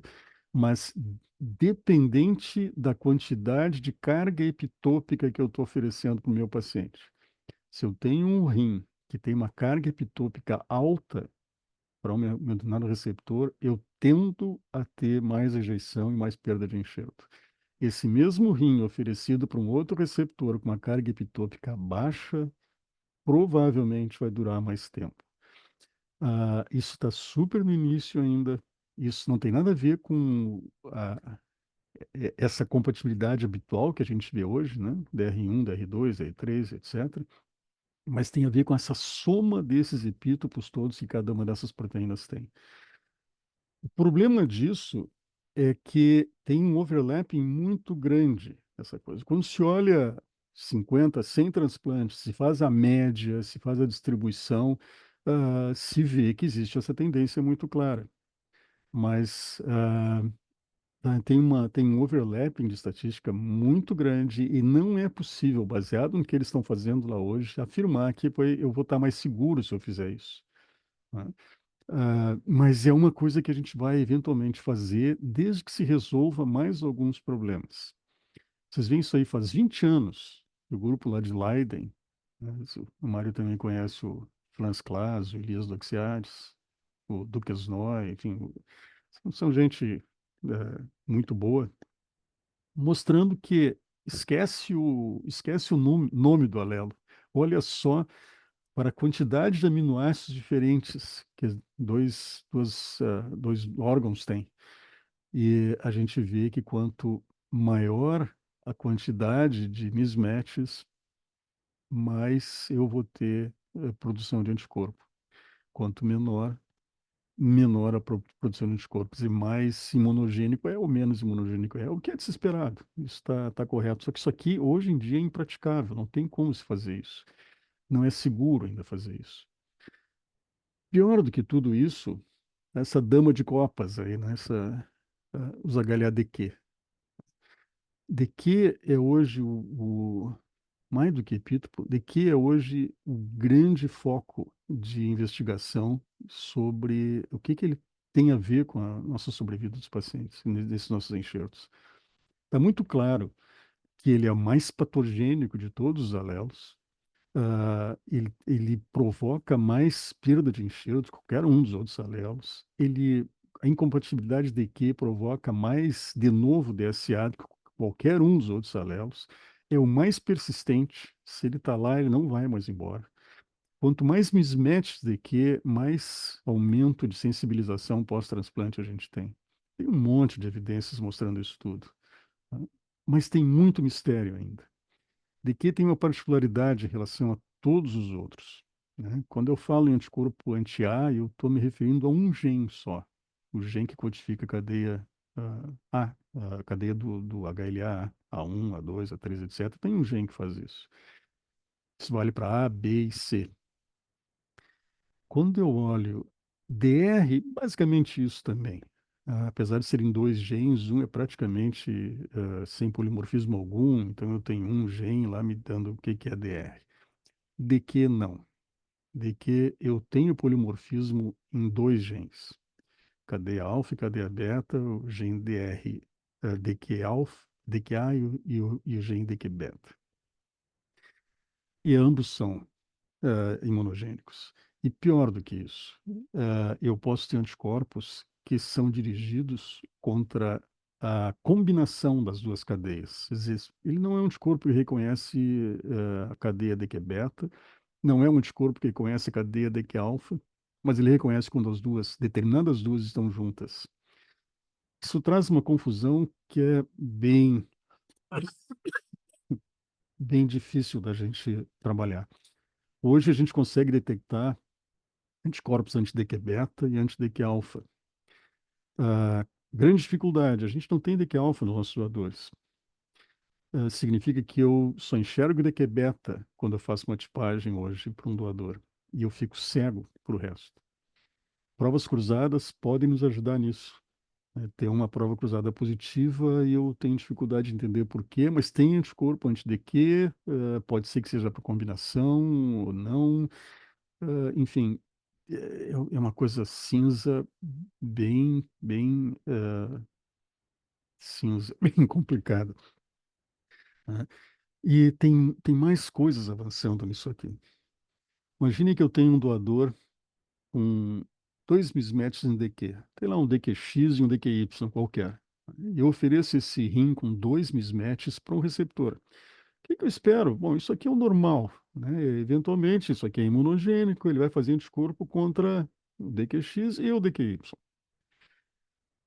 mas dependente da quantidade de carga epitópica que eu estou oferecendo para o meu paciente. Se eu tenho um rim que tem uma carga epitópica alta para o meu determinado receptor, eu tendo a ter mais rejeição e mais perda de enxerto. Esse mesmo rim oferecido para um outro receptor com uma carga epitópica baixa, provavelmente vai durar mais tempo. Isso está super no início ainda. Isso não tem nada a ver com essa compatibilidade habitual que a gente vê hoje, né? DR1, DR2, DR3, etc. Mas tem a ver com essa soma desses epítopos todos que cada uma dessas proteínas tem. O problema disso é que tem um overlapping muito grande, essa coisa. Quando se olha 50, 100 transplantes, se faz a média, se faz a distribuição, se vê que existe essa tendência muito clara. Mas tem um overlapping de estatística muito grande e não é possível, baseado no que eles estão fazendo lá hoje, afirmar que eu vou estar mais seguro se eu fizer isso. Né? Mas é uma coisa que a gente vai eventualmente fazer desde que se resolva mais alguns problemas. Vocês veem isso aí faz 20 anos, o grupo lá de Leiden, né? O Mário também conhece o Franz Claas, o Elias Doxiades, o Dukas Noy, enfim, são gente muito boa, mostrando que esquece o nome do alelo. Olha só para a quantidade de aminoácidos diferentes que dois órgãos têm. E a gente vê que quanto maior a quantidade de mismatches, mais eu vou ter produção de anticorpo. Quanto menor a produção de anticorpos e mais imunogênico é ou menos imunogênico é, o que é de se esperado. Isso está correto. Só que isso aqui, hoje em dia, é impraticável, não tem como se fazer isso. Não é seguro ainda fazer isso. Pior do que tudo isso, essa dama de copas aí, né? Os HLA-DQ. DQ é hoje mais do que epítopo, DQ é hoje o grande foco de investigação sobre o que ele tem a ver com a nossa sobrevida dos pacientes, nesses nossos enxertos. Está muito claro que ele é o mais patogênico de todos os alelos. Ele provoca mais perda de enxerto que qualquer um dos outros alelos. A incompatibilidade de Q provoca mais, de novo, DSA do que qualquer um dos outros alelos. É o mais persistente. Se ele está lá, ele não vai mais embora. Quanto mais mismatches de Q, mais aumento de sensibilização pós-transplante a gente tem. Tem um monte de evidências mostrando isso tudo, tá? Mas tem muito mistério ainda. DQ tem uma particularidade em relação a todos os outros, né? Quando eu falo em anticorpo anti-A, eu estou me referindo a um gene só, o gene que codifica a cadeia a cadeia do HLA, A1, A2, A3, etc. Tem um gene que faz isso. Isso vale para A, B e C. Quando eu olho DR, basicamente isso também. Apesar de serem dois genes, um é praticamente sem polimorfismo algum, então eu tenho um gene lá me dando o que que é DR. DQ não. DQ eu tenho polimorfismo em dois genes, cadeia alfa e cadeia beta, o gene DR, DQ alfa, DQA e o gene DQ beta. E ambos são imunogênicos. E pior do que isso, eu posso ter anticorpos que são dirigidos contra a combinação das duas cadeias. Quer dizer, ele não é um anticorpo que reconhece a cadeia DQ beta, não é um anticorpo que reconhece a cadeia DQ alfa, mas ele reconhece quando determinadas duas estão juntas. Isso traz uma confusão que é bem difícil da gente trabalhar. Hoje a gente consegue detectar anticorpos anti-DQ-beta e anti-DQ-alfa. Grande dificuldade, a gente não tem DQ-alfa nos nossos doadores. Significa que eu só enxergo DQ-beta quando eu faço uma tipagem hoje para um doador. E eu fico cego para o resto. Provas cruzadas podem nos ajudar nisso. Ter uma prova cruzada positiva e eu tenho dificuldade de entender por quê, mas tem anticorpo anti-DQ, pode ser que seja para combinação ou não. Enfim, é uma coisa cinza, bem cinza, bem complicada, né? E tem mais coisas avançando nisso aqui. Imagine que eu tenho um doador com dois mismatches em DQ. Tem lá um DQX e um DQY qualquer. E eu ofereço esse rim com dois mismatches para um receptor. O que que eu espero? Bom, isso aqui é o normal, né? Eventualmente, isso aqui é imunogênico, ele vai fazer anticorpo contra o DQX e o DQY.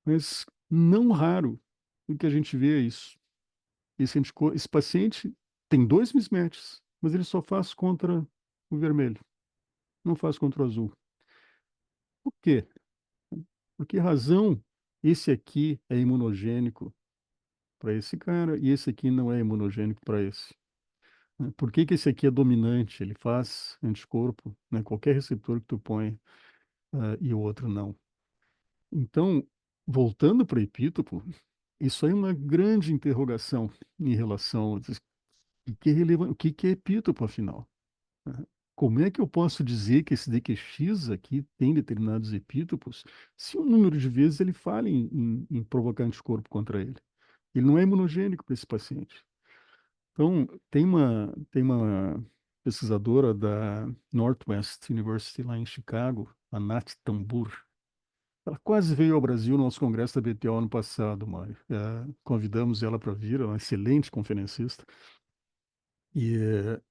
Mas não raro o que a gente vê é isso. Esse paciente tem dois mismatches, mas ele só faz contra o vermelho, não faz contra o azul. Por quê? Por que razão esse aqui é imunogênico para esse cara e esse aqui não é imunogênico para esse? Por que que esse aqui é dominante? Ele faz anticorpo, né? Qualquer receptor que tu põe, e o outro não. Então, voltando para epítopo, isso aí é uma grande interrogação em relação a o que é epítopo, afinal, né? como é que eu posso dizer que esse DQX aqui tem determinados epítopos se o número de vezes ele falha em provocar anticorpo contra ele? Ele não é imunogênico para esse paciente. Então, tem uma pesquisadora da Northwest University lá em Chicago, a Nat Tambur. Ela quase veio ao Brasil no nosso congresso da BTO ano passado, Mário. Convidamos ela para vir, ela é uma excelente conferencista.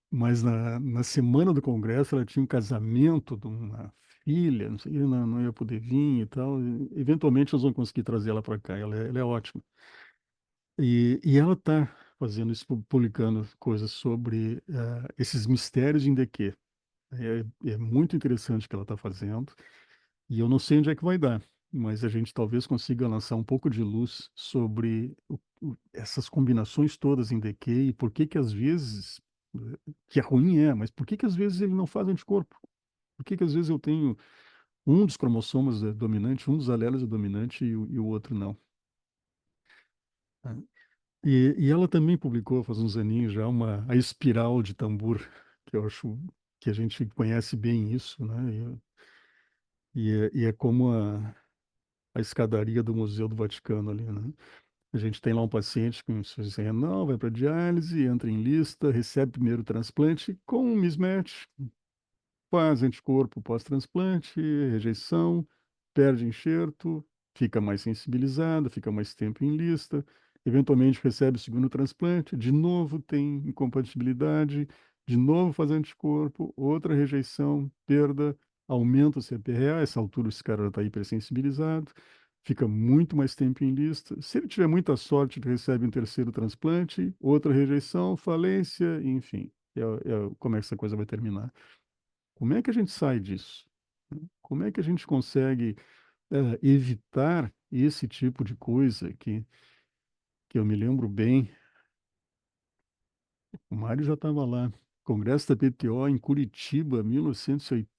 Mas na semana do congresso ela tinha um casamento de uma filha, não sei, não ia poder vir e tal. Eventualmente nós vamos conseguir trazer ela para cá, ela é ótima. E ela está fazendo isso, publicando coisas sobre esses mistérios em DQ. É muito interessante o que ela está fazendo. E eu não sei onde é que vai dar, mas a gente talvez consiga lançar um pouco de luz sobre essas combinações todas em DQ e por que que às vezes, que é ruim mas por que que às vezes ele não faz anticorpo? Por que que às vezes eu tenho um dos cromossomos é dominante, um dos alelos é dominante e o outro não? Tá? E ela também publicou, faz uns aninhos já, a espiral de Tambur, que eu acho que a gente conhece bem isso, né? E é como a escadaria do Museu do Vaticano ali, né? A gente tem lá um paciente com insuficiência renal, vai para diálise, entra em lista, recebe primeiro o transplante com um mismatch, faz anticorpo pós-transplante, rejeição, perde enxerto, fica mais sensibilizada, fica mais tempo em lista, eventualmente recebe o segundo transplante, de novo tem incompatibilidade, de novo faz anticorpo, outra rejeição, perda, aumenta o CPRA, essa altura esse cara já está hipersensibilizado, fica muito mais tempo em lista. Se ele tiver muita sorte, ele recebe um terceiro transplante, outra rejeição, falência, enfim. Como é que essa coisa vai terminar? Como é que a gente sai disso? Como é que a gente consegue evitar esse tipo de coisa que eu me lembro bem? O Mário já estava lá. Congresso da PTO em Curitiba, 1980.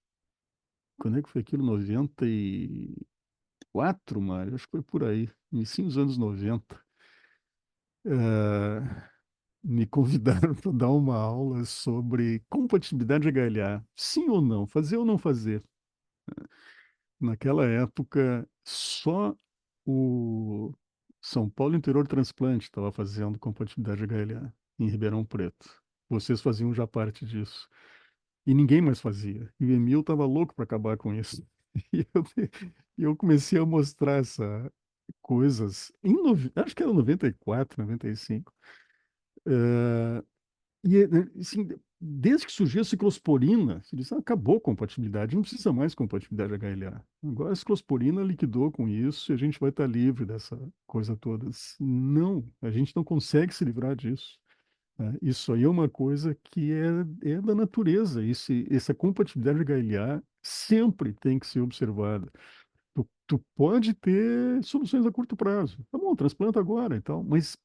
Quando é que foi aquilo? 94, Mário? Acho que foi por aí. Início dos anos 90. Eh, Me convidaram para dar uma aula sobre compatibilidade HLA. Sim ou não? Fazer ou não fazer? Naquela época, só o São Paulo Interior Transplante estava fazendo compatibilidade HLA em Ribeirão Preto. Vocês faziam já parte disso. E ninguém mais fazia. E o Emil estava louco para acabar com isso. E eu comecei a mostrar essas coisas acho que era 94, 95. Assim, desde que surgiu a ciclosporina, se diz, acabou a compatibilidade, não precisa mais compatibilidade HLA. Agora a ciclosporina liquidou com isso e a gente vai estar livre dessa coisa toda. Não, a gente não consegue se livrar disso, né? Isso aí é uma coisa que é da natureza. Essa compatibilidade HLA sempre tem que ser observada. Tu pode ter soluções a curto prazo. Tá bom, transplanta agora e tal, mas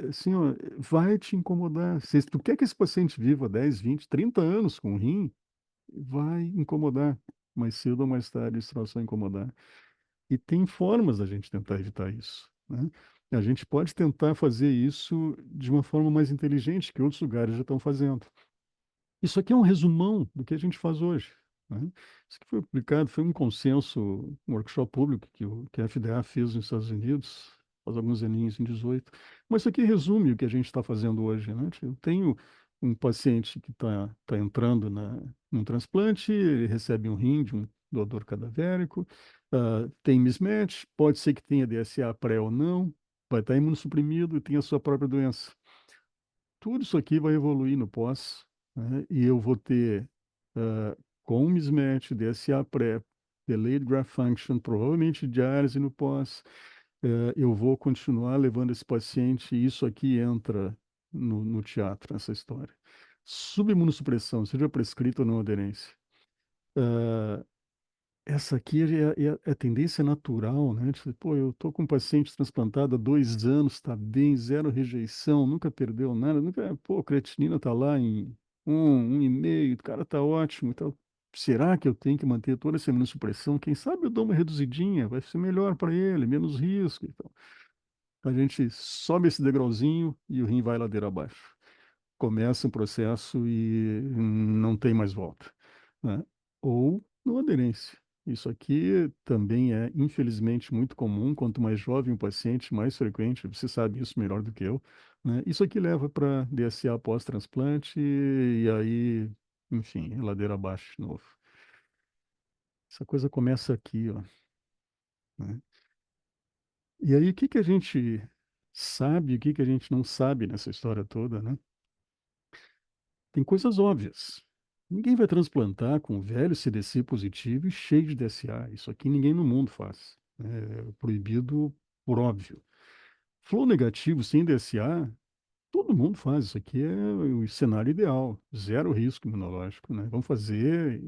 assim, ó, vai te incomodar. Se tu quer que esse paciente viva 10, 20, 30 anos com rim, vai incomodar. Mais cedo ou mais tarde isso vai incomodar. E tem formas da gente tentar evitar isso, né? A gente pode tentar fazer isso de uma forma mais inteligente, que outros lugares já estão fazendo. Isso aqui é um resumão do que a gente faz hoje, né? Isso que foi publicado, foi um consenso, um workshop público que a FDA fez nos Estados Unidos, faz alguns aninhos, em 18. Mas isso aqui resume o que a gente está fazendo hoje, né? Eu tenho um paciente que está entrando num transplante, ele recebe um rim de um doador cadavérico, tem mismatch, pode ser que tenha DSA pré ou não, vai estar imunossuprimido e tem a sua própria doença. Tudo isso aqui vai evoluir no pós, né? E eu vou ter, com mismatch, DSA pré, delayed graft function, provavelmente diálise no pós. Eu vou continuar levando esse paciente, e isso aqui entra no teatro, nessa história. Subimunossupressão, seja prescrita ou não aderência. Essa aqui é a tendência natural, né? Tipo, pô, eu tô com um paciente transplantado há 2 anos, está bem, zero rejeição, nunca perdeu nada, nunca, pô, a creatinina tá lá em 1,5, o cara tá ótimo e tal. Será que eu tenho que manter toda essa imunossupressão? Quem sabe eu dou uma reduzidinha, vai ser melhor para ele, menos risco e tal. A gente sobe esse degrauzinho e o rim vai ladeira abaixo. começa um processo e não tem mais volta, né? Ou não aderência. Isso aqui também é, infelizmente, muito comum. Quanto mais jovem o paciente, mais frequente, você sabe isso melhor do que eu, né? Isso aqui leva para DSA pós-transplante e aí, enfim, ladeira abaixo de novo. Essa coisa começa aqui, ó, né? E aí, o que que a gente sabe, o que que a gente não sabe nessa história toda, né? Tem coisas óbvias. Ninguém vai transplantar com velho CDC positivo e cheio de DSA. Isso aqui ninguém no mundo faz. É proibido por óbvio. Flow negativo sem DSA, todo mundo faz. Isso aqui é o cenário ideal. Zero risco imunológico, né? Vamos fazer.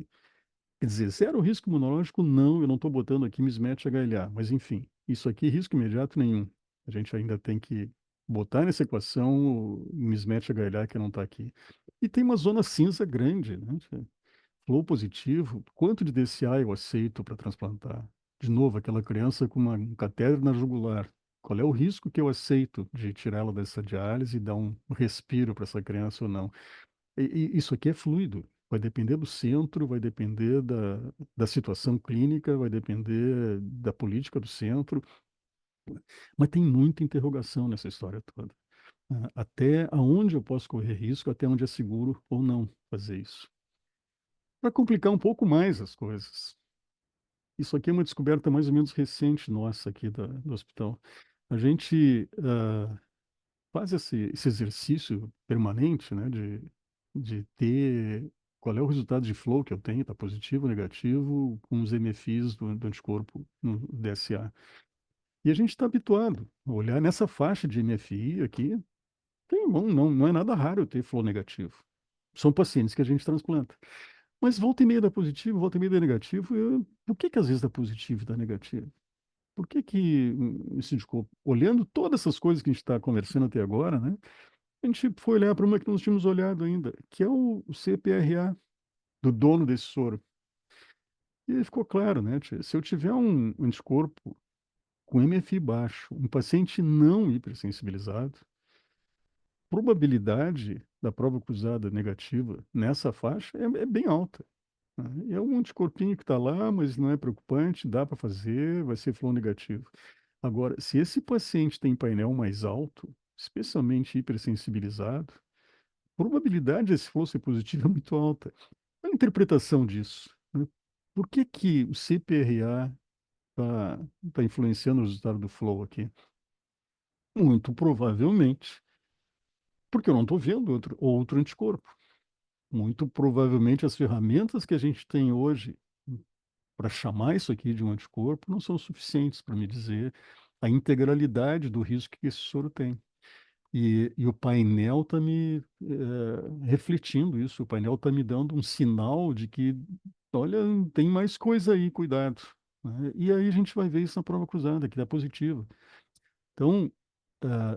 Quer dizer, zero risco imunológico, não. Eu não estou botando aqui mismatch HLA. Mas, enfim, isso aqui, risco imediato nenhum. A gente ainda tem que botar nessa equação o mismatch HLA que não está aqui. E tem uma zona cinza grande, né? Flow positivo, quanto de DCA eu aceito para transplantar? De novo, aquela criança com um catéter na jugular. Qual é o risco que eu aceito de tirá-la dessa diálise e dar um respiro para essa criança ou não? E isso aqui é fluido. Vai depender do centro, vai depender da situação clínica, vai depender da política do centro. Mas tem muita interrogação nessa história toda. Até aonde eu posso correr risco, até onde é seguro ou não fazer isso. Para complicar um pouco mais as coisas. Isso aqui é uma descoberta mais ou menos recente nossa aqui do hospital. A gente faz esse exercício permanente, né, de ter qual é o resultado de flow que eu tenho, está positivo ou negativo, com os MFIs do anticorpo no DSA. E a gente está habituado a olhar nessa faixa de MFI aqui, não é nada raro eu ter flow negativo. São pacientes que a gente transplanta. Mas volta e meia dá positivo, volta e meia dá negativo. Por que que às vezes dá positivo e dá negativo? Por que que esse anticorpo, olhando todas essas coisas que a gente está conversando até agora, né? A gente foi olhar para uma que não tínhamos olhado ainda, que é o CPRA, do dono desse soro. E aí ficou claro, né? Se eu tiver um anticorpo com MFI baixo, um paciente não hipersensibilizado, probabilidade da prova cruzada negativa nessa faixa é bem alta, né? É um anticorpinho que está lá, mas não é preocupante, dá para fazer, vai ser flow negativo. Agora, se esse paciente tem painel mais alto, especialmente hipersensibilizado, a probabilidade desse flow ser positivo é muito alta. Qual a interpretação disso, né? Por que que o CPRA está influenciando o resultado do flow aqui? Muito provavelmente porque eu não estou vendo outro anticorpo. Muito provavelmente as ferramentas que a gente tem hoje para chamar isso aqui de um anticorpo não são suficientes para me dizer a integralidade do risco que esse soro tem. E o painel está me refletindo isso, o painel está me dando um sinal de que, olha, tem mais coisa aí, cuidado, né? E aí a gente vai ver isso na prova cruzada, que dá positivo. Então,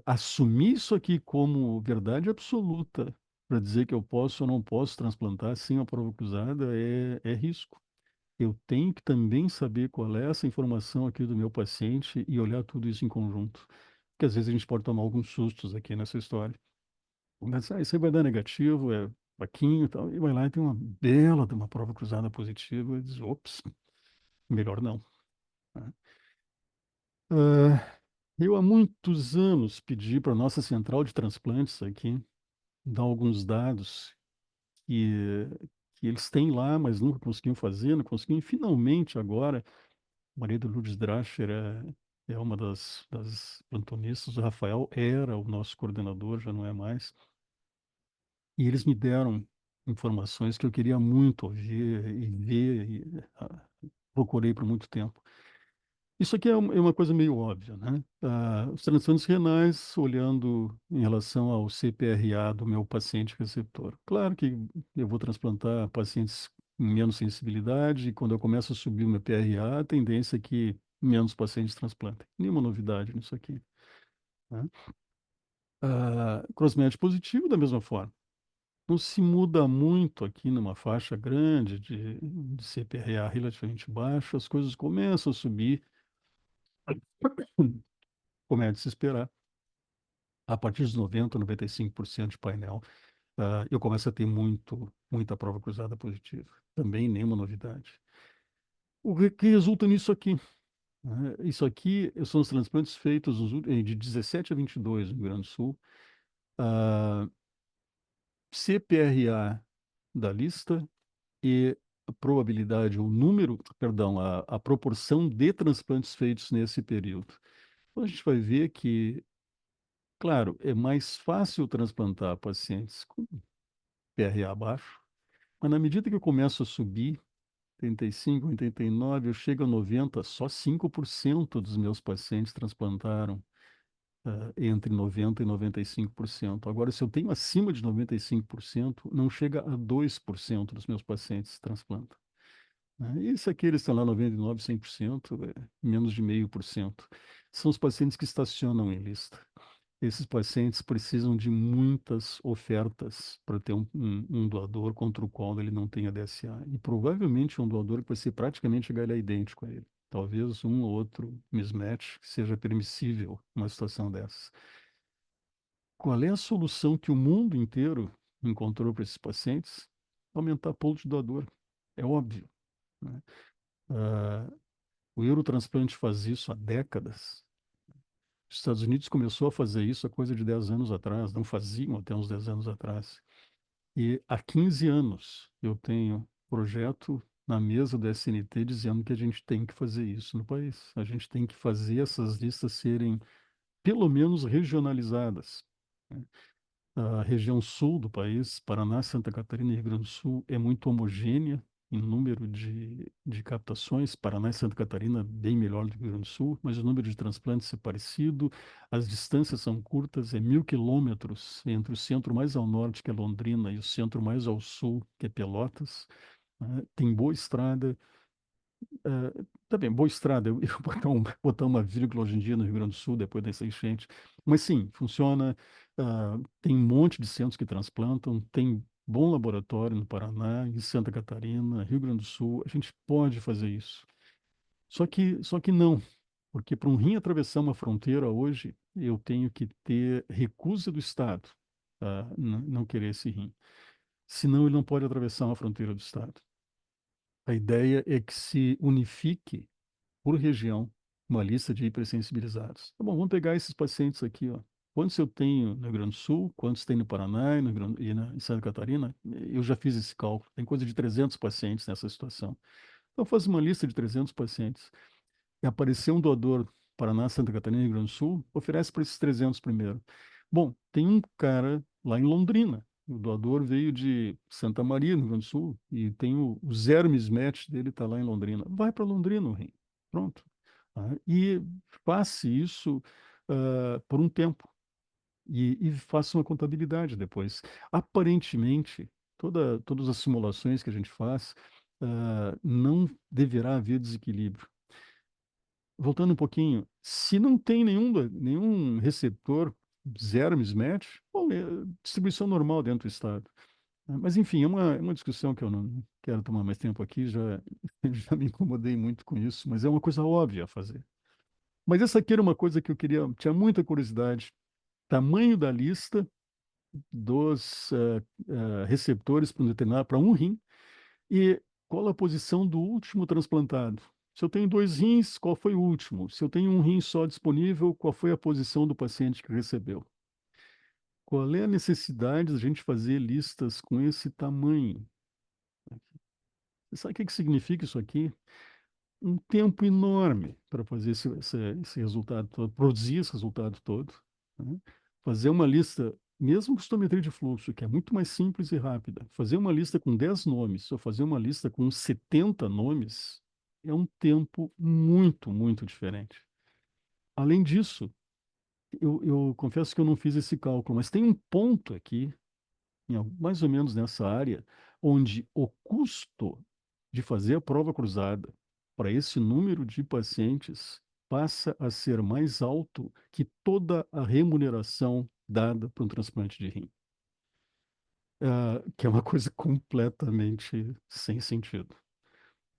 assumir isso aqui como verdade absoluta para dizer que eu posso ou não posso transplantar sem a prova cruzada é risco. Eu tenho que também saber qual é essa informação aqui do meu paciente e olhar tudo isso em conjunto. Porque às vezes a gente pode tomar alguns sustos aqui nessa história. Mas isso aí vai dar negativo, é fraquinho e tal, e vai lá e tem uma bela de uma prova cruzada positiva e diz, ops, melhor não, né? Eu há muitos anos pedi para a nossa central de transplantes aqui dar alguns dados que, que eles têm lá, mas nunca conseguiam fazer, não conseguiam. E finalmente agora, o marido Lourdes Dracher é uma das plantonistas, o Rafael era o nosso coordenador, já não é mais. E eles me deram informações que eu queria muito ouvir e ver, procurei por muito tempo. Isso aqui é uma coisa meio óbvia, né? Os transplantes renais, olhando em relação ao CPRA do meu paciente receptor. Claro que eu vou transplantar pacientes com menos sensibilidade, e quando eu começo a subir o meu PRA, a tendência é que menos pacientes transplantem. Nenhuma novidade nisso aqui, né? Crossmatch positivo, da mesma forma. Não se muda muito aqui numa faixa grande de CPRA relativamente baixo, as coisas começam a subir, como é de se esperar, a partir dos 90, 95% de painel. eu começo a ter muita prova cruzada positiva. Também nenhuma novidade. O que resulta nisso aqui? Né? Isso aqui são os transplantes feitos de 17 a 22 no Rio Grande do Sul. Ah, CPRA da lista e a probabilidade, o número, perdão, a proporção de transplantes feitos nesse período. Então, a gente vai ver que, claro, é mais fácil transplantar pacientes com PRA baixo, mas na medida que eu começo a subir, 85, 89, eu chego a 90, só 5% dos meus pacientes transplantaram entre 90% e 95%. Agora, se eu tenho acima de 95%, não chega a 2% dos meus pacientes transplantam. Né? E se aqueles estão lá 99%, 100%, menos de 0,5%. São os pacientes que estacionam em lista. Esses pacientes precisam de muitas ofertas para ter um doador contra o qual ele não tenha DSA. E provavelmente um doador que vai ser praticamente HLA idêntico a ele. Talvez um ou outro mismatch que seja permissível numa situação dessa. Qual é a solução que o mundo inteiro encontrou para esses pacientes? Aumentar a pool de doador. É óbvio. Né? Ah, o Eurotransplante faz isso há décadas. Os Estados Unidos começou a fazer isso há coisa de 10 anos atrás, não faziam até uns 10 anos atrás. E há 15 anos eu tenho projeto na mesa do SNT dizendo que a gente tem que fazer isso no país. A gente tem que fazer essas listas serem pelo menos regionalizadas. Né? A região sul do país, Paraná, Santa Catarina e Rio Grande do Sul, é muito homogênea em número de captações. Paraná e Santa Catarina bem melhor do que o Rio Grande do Sul, mas o número de transplantes é parecido, as distâncias são curtas, é 1.000 quilômetros entre o centro mais ao norte, que é Londrina, e o centro mais ao sul, que é Pelotas. Né? Tem boa estrada, tá bem, boa estrada. Eu ia botar uma vírgula hoje em dia no Rio Grande do Sul, depois dessa enchente. Mas sim, funciona. Tem um monte de centros que transplantam, tem bom laboratório no Paraná, em Santa Catarina, Rio Grande do Sul. A gente pode fazer isso. Só que não, porque para um rim atravessar uma fronteira hoje, eu tenho que ter recusa do Estado, não querer esse rim. Senão ele não pode atravessar uma fronteira do Estado. A ideia é que se unifique por região, uma lista de hipersensibilizados. Tá bom, vamos pegar esses pacientes aqui, ó. Quantos eu tenho no Rio Grande do Sul, quantos tem no Paraná em Santa Catarina? Eu já fiz esse cálculo. Tem coisa de 300 pacientes nessa situação. Então, faz uma lista de 300 pacientes. E aparecer um doador Paraná, Santa Catarina e Rio Grande do Sul, oferece para esses 300 primeiro. Bom, tem um cara lá em Londrina. O doador veio de Santa Maria, no Rio Grande do Sul, e tem o zero mismatch dele está lá em Londrina. Vai para Londrina, o rim. Pronto. E faça isso por um tempo. E faça uma contabilidade depois. Aparentemente, todas as simulações que a gente faz, não deverá haver desequilíbrio. Voltando um pouquinho, se não tem nenhum receptor zero mismatch, bom, é distribuição normal dentro do estado. Mas, enfim, é uma discussão que eu não quero tomar mais tempo aqui, já, já me incomodei muito com isso, mas é uma coisa óbvia a fazer. Mas essa aqui era uma coisa que eu tinha muita curiosidade. Tamanho da lista dos receptores para um rim e qual a posição do último transplantado. Se eu tenho 2 rins, qual foi o último? Se eu tenho um rim só disponível, qual foi a posição do paciente que recebeu? Qual é a necessidade de a gente fazer listas com esse tamanho? Você sabe o que significa isso aqui? Um tempo enorme para fazer esse resultado todo, produzir esse resultado todo. Né? Fazer uma lista, mesmo com estometria de fluxo, que é muito mais simples e rápida, fazer uma lista com 10 nomes ou fazer uma lista com 70 nomes é um tempo muito, muito diferente. Além disso, eu confesso que eu não fiz esse cálculo, mas tem um ponto aqui, mais ou menos nessa área, onde o custo de fazer a prova cruzada para esse número de pacientes passa a ser mais alto que toda a remuneração dada para um transplante de rim. Que é uma coisa completamente sem sentido.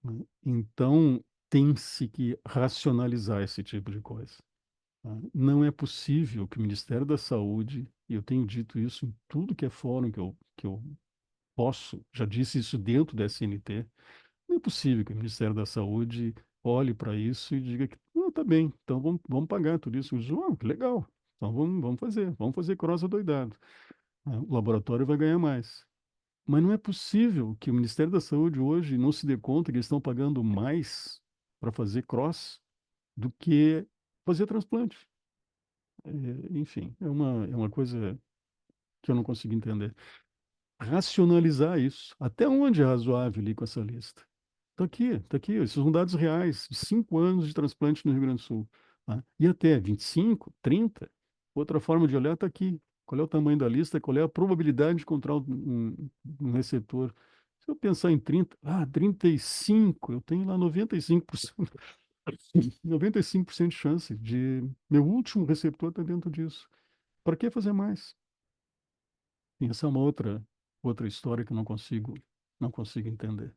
Né? Então, tem-se que racionalizar esse tipo de coisa. Tá? Não é possível que o Ministério da Saúde, e eu tenho dito isso em tudo que é fórum que eu que eu posso, já disse isso dentro da SNT, não é possível que o Ministério da Saúde olhe para isso e diga que, não, tá bem, então vamos pagar tudo isso. Eu digo, que legal, então vamos fazer cross adoidado. O laboratório vai ganhar mais. Mas não é possível que o Ministério da Saúde hoje não se dê conta que eles estão pagando mais para fazer cross do que fazer transplante. Enfim, é uma coisa que eu não consigo entender. Racionalizar isso. Até onde é razoável ali com essa lista? Tá aqui. Esses são dados reais, de 5 anos de transplante no Rio Grande do Sul. Tá? E até 25, 30. Outra forma de olhar está aqui. Qual é o tamanho da lista? Qual é a probabilidade de encontrar um receptor? Se eu pensar em 30, 35, eu tenho lá 95%, 95% de chance de meu último receptor estar dentro disso. Para que fazer mais? E essa é uma outra história que eu não consigo entender.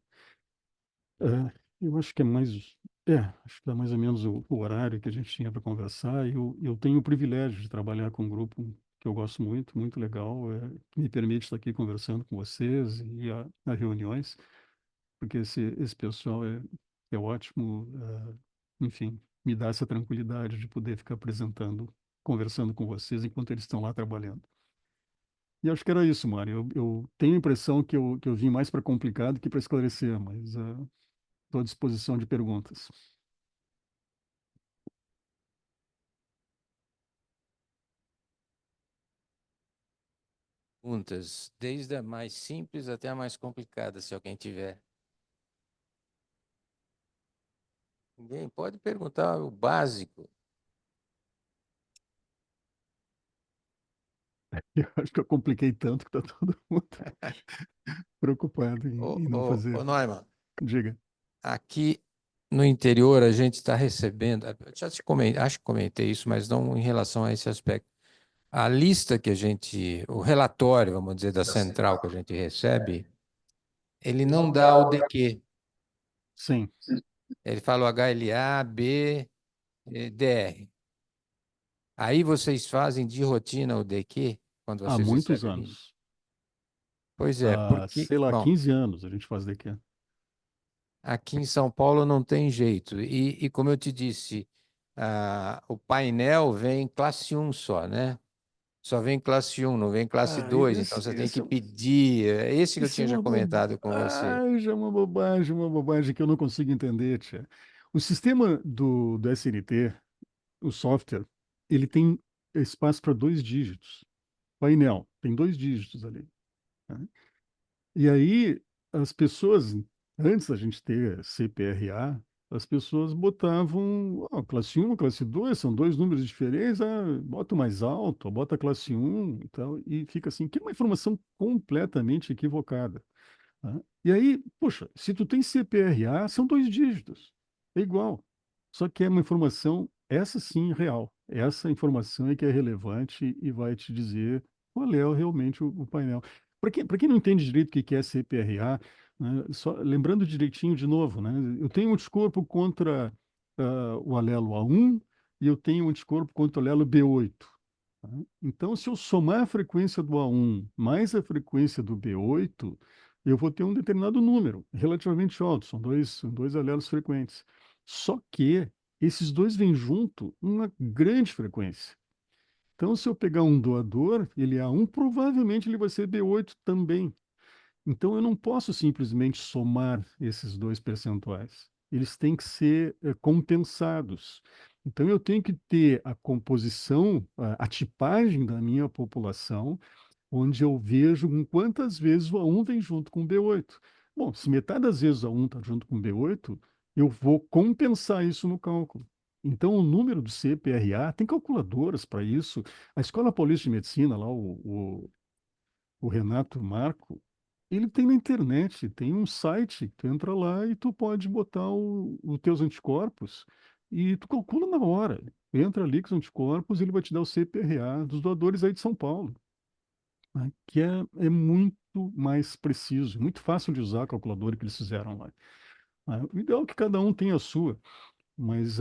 Eu acho que acho que é mais ou menos o horário que a gente tinha para conversar. Eu tenho o privilégio de trabalhar com um grupo que eu gosto muito, muito legal, que me permite estar aqui conversando com vocês e a reuniões, porque esse pessoal é ótimo, enfim, me dá essa tranquilidade de poder ficar apresentando, conversando com vocês enquanto eles estão lá trabalhando. E acho que era isso, Mário. Eu tenho a impressão que eu vim mais para complicar do que para esclarecer, mas estou à disposição de perguntas. Perguntas, desde a mais simples até a mais complicada, se alguém tiver. Ninguém pode perguntar o básico. Eu acho que eu compliquei tanto que está todo mundo preocupado em não Ô fazer. Neumann, Diga. aqui no interior a gente está recebendo, acho que comentei isso, mas não em relação a esse aspecto. A lista que o relatório, vamos dizer, da central que a gente recebe, ele não dá o DQ. Sim, Ele fala o HLA, B, DR. Aí vocês fazem de rotina o DQ quando há vocês muitos recebem? anos. Pois é, Há, porque, sei lá, bom, 15 anos a gente faz daqui. aqui em São Paulo não tem jeito. E como eu te disse, o painel vem classe 1 só, né? Só vem classe 1, não vem classe 2, então você tem que pedir. É esse que eu Isso é tinha já uma comentado com você. uma bobagem que eu não consigo entender, tia. O sistema do SNT, o software, ele tem espaço para 2 dígitos. Painel, tem 2 dígitos ali. Né? E aí, as pessoas, antes da gente ter CPRA, as pessoas botavam, classe 1, classe 2, são dois números diferentes, bota o mais alto, bota a classe 1 e tal, e fica assim, que é uma informação completamente equivocada. Tá? E aí, poxa, se tu tem CPRA, são 2 dígitos, é igual. Só que é uma informação, essa sim, real. Essa informação é que é relevante e vai te dizer qual é realmente o painel. Para quem não entende direito o que é CPRA, né, só lembrando direitinho de novo, né, eu tenho um anticorpo contra o alelo A1 e eu tenho um anticorpo contra o alelo B8. Tá? Então, se eu somar a frequência do A1 mais a frequência do B8, eu vou ter um determinado número, relativamente alto, são dois alelos frequentes. Só que esses dois vêm junto uma grande frequência. Então, se eu pegar um doador, ele é A1, provavelmente ele vai ser B8 também. Então, eu não posso simplesmente somar esses dois percentuais. Eles têm que ser compensados. Então, eu tenho que ter a composição, a tipagem da minha população, onde eu vejo com quantas vezes o A1 vem junto com o B8. Bom, se metade das vezes o A1 está junto com o B8, eu vou compensar isso no cálculo. Então, o número do CPRA, tem calculadoras para isso. A Escola Paulista de Medicina, lá, o Renato Marco, ele tem na internet, tem um site, tu entra lá e tu pode botar os teus anticorpos e tu calcula na hora. Entra ali com os anticorpos, ele vai te dar o CPRA dos doadores aí de São Paulo, né, que é muito mais preciso, muito fácil de usar a calculadora que eles fizeram lá. O ideal é que cada um tenha a sua, mas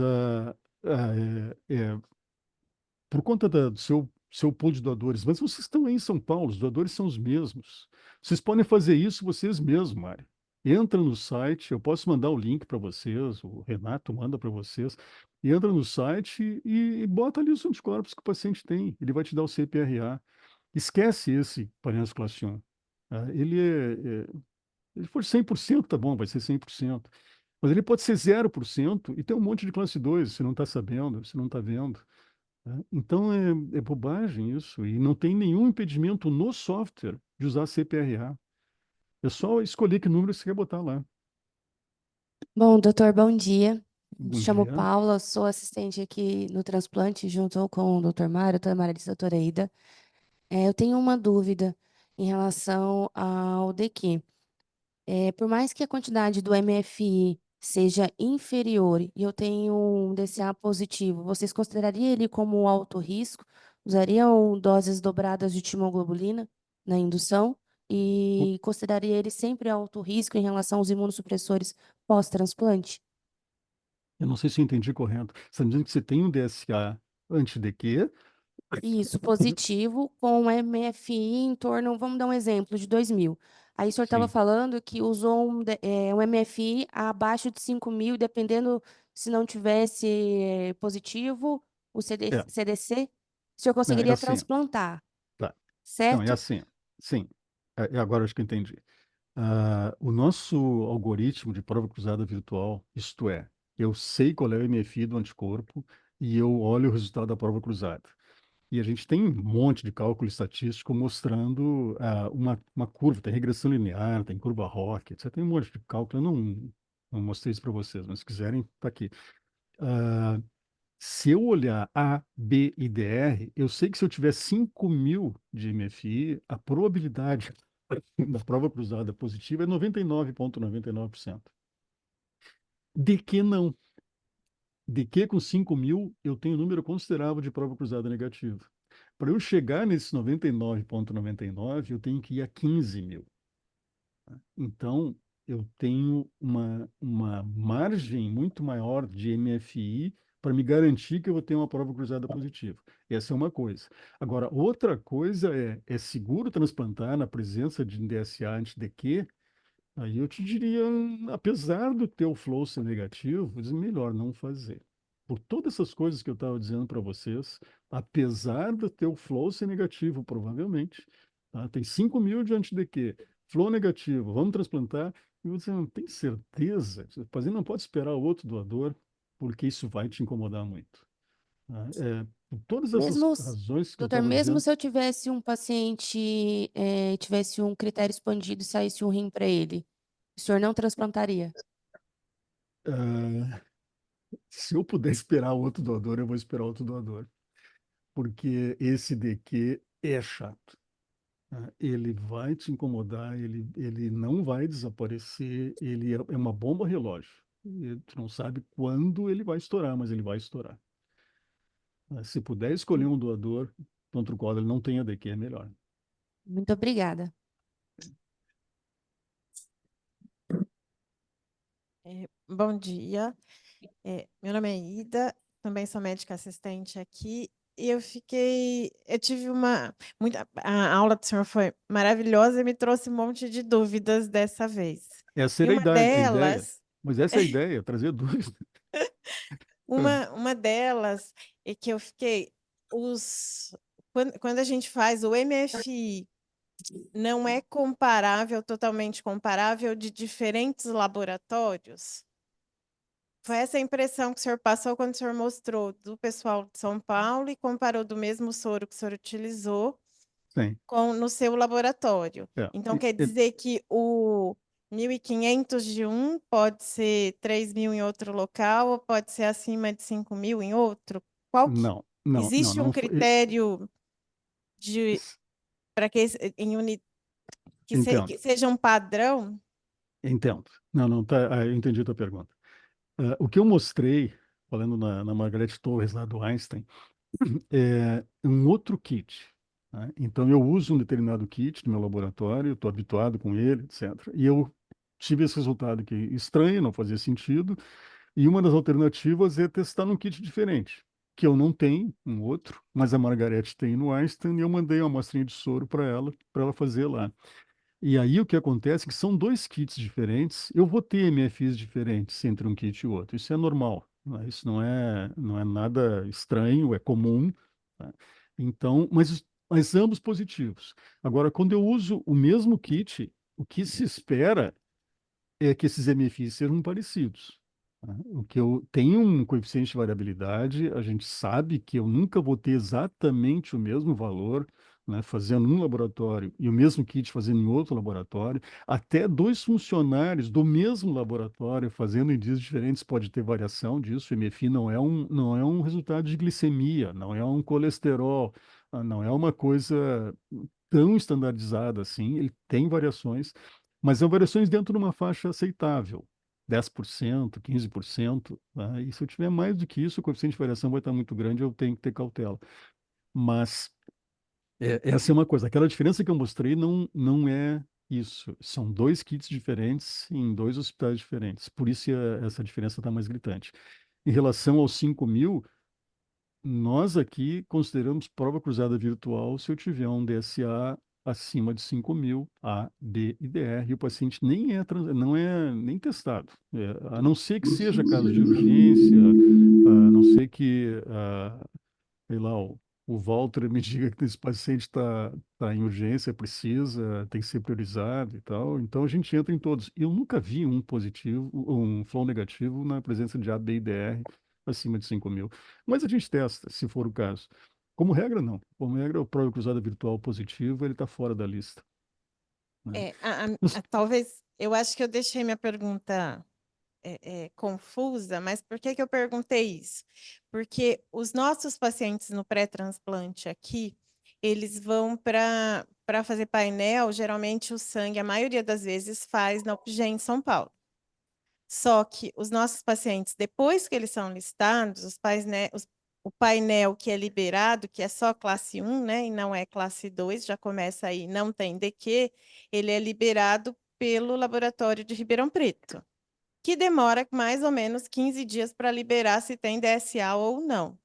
por conta do seu seu pool de doadores, mas vocês estão aí em São Paulo, os doadores são os mesmos. Vocês podem fazer isso vocês mesmos, Mário. Entra no site, eu posso mandar o link para vocês, o Renato manda para vocês. Entra no site e bota ali os anticorpos que o paciente tem. Ele vai te dar o CPRA. Esquece esse Parense classe 1. Ele for 100%, tá bom, vai ser 100%. Mas ele pode ser 0% e tem um monte de classe 2, você não está sabendo, você não está vendo. Né? Então é bobagem isso. E não tem nenhum impedimento no software de usar CPRA. É só escolher que número você quer botar lá. Bom, doutor, bom dia. Me Bom chamo dia. Paula, sou assistente aqui no transplante junto com o doutor Mário, doutora Maria e doutora Ida. Eu tenho uma dúvida em relação ao DQ. Por mais que a quantidade do MFI seja inferior e eu tenho um DCA positivo, vocês considerariam ele como alto risco? Usariam doses dobradas de timoglobulina na indução? E consideraria ele sempre alto risco em relação aos imunossupressores pós-transplante? Eu não sei se eu entendi correto. Você está dizendo que você tem um DSA anti-DQ? Isso, positivo, com MFI em torno, vamos dar um exemplo, de 2.000. Aí o senhor estava Sim. falando que usou um MFI abaixo de 5.000, dependendo se não tivesse positivo, o É, CDC, o senhor não, é conseguiria assim. transplantar, Tá. Não, é certo? assim. Sim. Agora acho que eu entendi. O nosso algoritmo de prova cruzada virtual, isto é, eu sei qual é o MFI do anticorpo e eu olho o resultado da prova cruzada. E a gente tem um monte de cálculo estatístico mostrando uma curva, tem regressão linear, tem curva ROC, etc. Tem um monte de cálculo, eu não mostrei isso para vocês, mas se quiserem, está aqui. Ah, Se eu olhar A, B e DR, eu sei que se eu tiver 5.000 de MFI, a probabilidade da prova cruzada positiva é 99,99%. De que não? De que com 5.000 eu tenho um número considerável de prova cruzada negativa. Para eu chegar nesse 99,99, eu tenho que ir a 15.000. Então, eu tenho uma margem muito maior de MFI para me garantir que eu vou ter uma prova cruzada positiva. Essa é uma coisa. Agora, outra coisa é seguro transplantar na presença de DSA anti-DQ? Aí eu te diria, apesar do teu flow ser negativo, melhor não fazer. Por todas essas coisas que eu estava dizendo para vocês, apesar do teu flow ser negativo, provavelmente, tá? Tem 5.000 de anti-DQ, flow negativo, vamos transplantar, e você não tem certeza, você não pode esperar o outro doador, porque isso vai te incomodar muito. Tá? Por todas essas Mesmo, razões que eu doutor, estava mesmo dizendo, se eu tivesse um paciente, tivesse um critério expandido e saísse um rim para ele, o senhor não transplantaria? ah, se eu puder esperar outro doador, eu vou esperar outro doador. Porque esse DQ é chato. Né? Ele vai te incomodar, ele não vai desaparecer, ele é uma bomba relógio. E tu não sabe quando ele vai estourar, mas ele vai estourar. Se puder escolher um doador contra o qual ele não tenha DQ, é melhor. Muito obrigada. Bom dia, meu nome é Ida, também sou médica assistente aqui, e eu tive a aula do senhor foi maravilhosa e me trouxe um monte de dúvidas dessa vez. Essa E era uma a ideia, delas, mas essa é a ideia, trazer dúvida. uma delas é que eu fiquei, quando a gente faz o MFI, não é comparável, totalmente comparável de diferentes laboratórios? Foi essa a impressão que o senhor passou quando o senhor mostrou do pessoal de São Paulo e comparou do mesmo soro que o senhor utilizou Sim. no seu laboratório. É. Então, quer dizer que o 1.500 de um pode ser 3.000 em outro local ou pode ser acima de 5.000 em outro? Não, não, não, Existe um não foi. critério para que, Entendo, que seja um padrão? entendo. Não, não, tá, eu entendi a tua pergunta. O que eu mostrei, falando na Margaret Torres lá do Einstein, é um outro kit. Né? Então, eu uso um determinado kit no meu laboratório, estou habituado com ele, etc. E eu tive esse resultado que estranho, não fazia sentido. E uma das alternativas é testar num kit diferente. que eu não tenho, um outro, mas a Margarete tem no Einstein, e eu mandei uma amostrinha de soro para ela fazer lá. E aí o que acontece é que são dois kits diferentes, eu vou ter MFIs diferentes entre um kit e o outro. Isso é normal, né? Isso não é nada estranho, é comum, tá? Então, mas ambos positivos. Agora, quando eu uso o mesmo kit, o que se espera é que esses MFIs sejam parecidos, tá? O que eu tenho um coeficiente de variabilidade, a gente sabe que eu nunca vou ter exatamente o mesmo valor, né, fazendo num laboratório e o mesmo kit fazendo em outro laboratório. Até dois funcionários do mesmo laboratório fazendo em dias diferentes pode ter variação disso. O MFI não é um resultado de glicemia, não é um colesterol, não é uma coisa tão estandardizada assim. Ele tem variações, mas são variações dentro de uma faixa aceitável. 10%, 15%, né? E se eu tiver mais do que isso, o coeficiente de variação vai estar muito grande, eu tenho que ter cautela. Mas essa é uma coisa. Aquela diferença que eu mostrei não é isso. São dois kits diferentes em dois hospitais diferentes. Por isso essa diferença está mais gritante. Em relação aos 5.000, nós aqui consideramos prova cruzada virtual se eu tiver um DSA acima de 5.000, A, D e DR, e o paciente nem não é nem testado. A não ser que seja caso de urgência, a não ser que, sei lá, o Walter me diga que esse paciente tá em urgência, precisa, tem que ser priorizado e tal. Então a gente entra em todos. Eu nunca vi um positivo, um flow negativo na presença de A, B e DR acima de 5.000. Mas a gente testa, se for o caso. Como regra, não. Como regra, o prova cruzada virtual positivo, ele está fora da lista, né? Talvez, eu acho que eu deixei minha pergunta confusa, mas por que que eu perguntei isso? Porque os nossos pacientes no pré-transplante aqui, eles vão para fazer painel, geralmente o sangue, a maioria das vezes, faz na UPGEN em São Paulo. Só que os nossos pacientes, depois que eles são listados, o painel que é liberado, que é só classe 1, né, e não é classe 2, já começa aí, não tem DQ, ele é liberado pelo laboratório de Ribeirão Preto, que demora mais ou menos 15 dias para liberar se tem DSA ou não.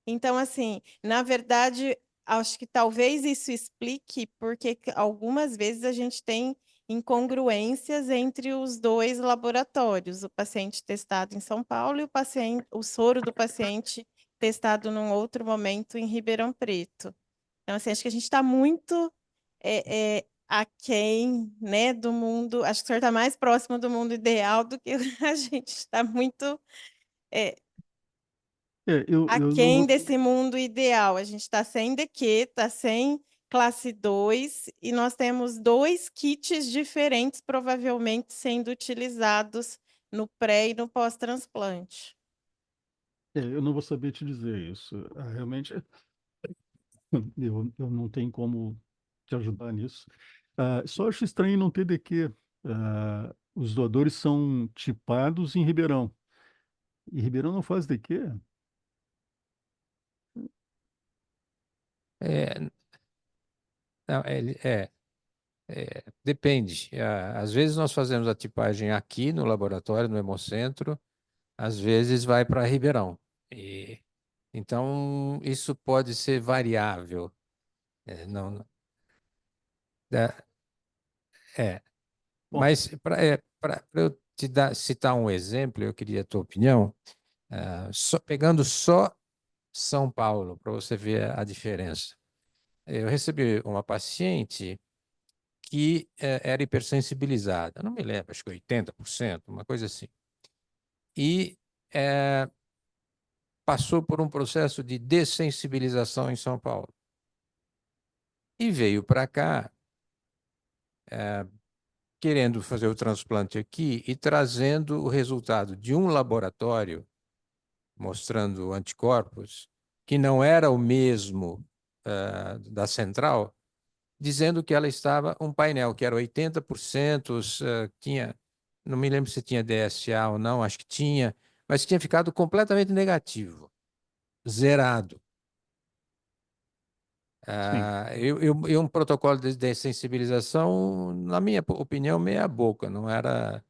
Então, assim, na verdade, acho que talvez isso explique porque algumas vezes a gente tem incongruências entre os dois laboratórios, o paciente testado em São Paulo e o soro do paciente testado num outro momento em Ribeirão Preto. Então, assim, acho que a gente está muito aquém, né, do mundo. Acho que o senhor está mais próximo do mundo ideal do que a gente está muito Eu não aquém vou. desse mundo ideal. A gente está sem DQ, está sem classe 2, e nós temos dois kits diferentes, provavelmente sendo utilizados no pré e no pós-transplante. Eu não vou saber te dizer isso. Realmente, eu não tenho como te ajudar nisso. Só acho estranho não ter DQ. Os doadores são tipados em Ribeirão. E Ribeirão não faz DQ? É, não, depende. Às vezes nós fazemos a tipagem aqui no laboratório, no Hemocentro, às vezes vai para Ribeirão. Então, isso pode ser variável. Não, é, é. Bom, Mas para eu citar um exemplo, eu queria a tua opinião, pegando só São Paulo, para você ver a diferença. Eu recebi uma paciente que era hipersensibilizada, não me lembro, acho que 80%, uma coisa assim. E passou por um processo de dessensibilização em São Paulo. E veio para cá, querendo fazer o transplante aqui e trazendo o resultado de um laboratório, mostrando anticorpos, que não era o mesmo da central, dizendo que ela estava um painel que era 80%, tinha, não me lembro se tinha DSA ou não, acho que tinha, mas tinha ficado completamente negativo, zerado. sim, E um protocolo de sensibilização, na minha opinião, meia boca, não era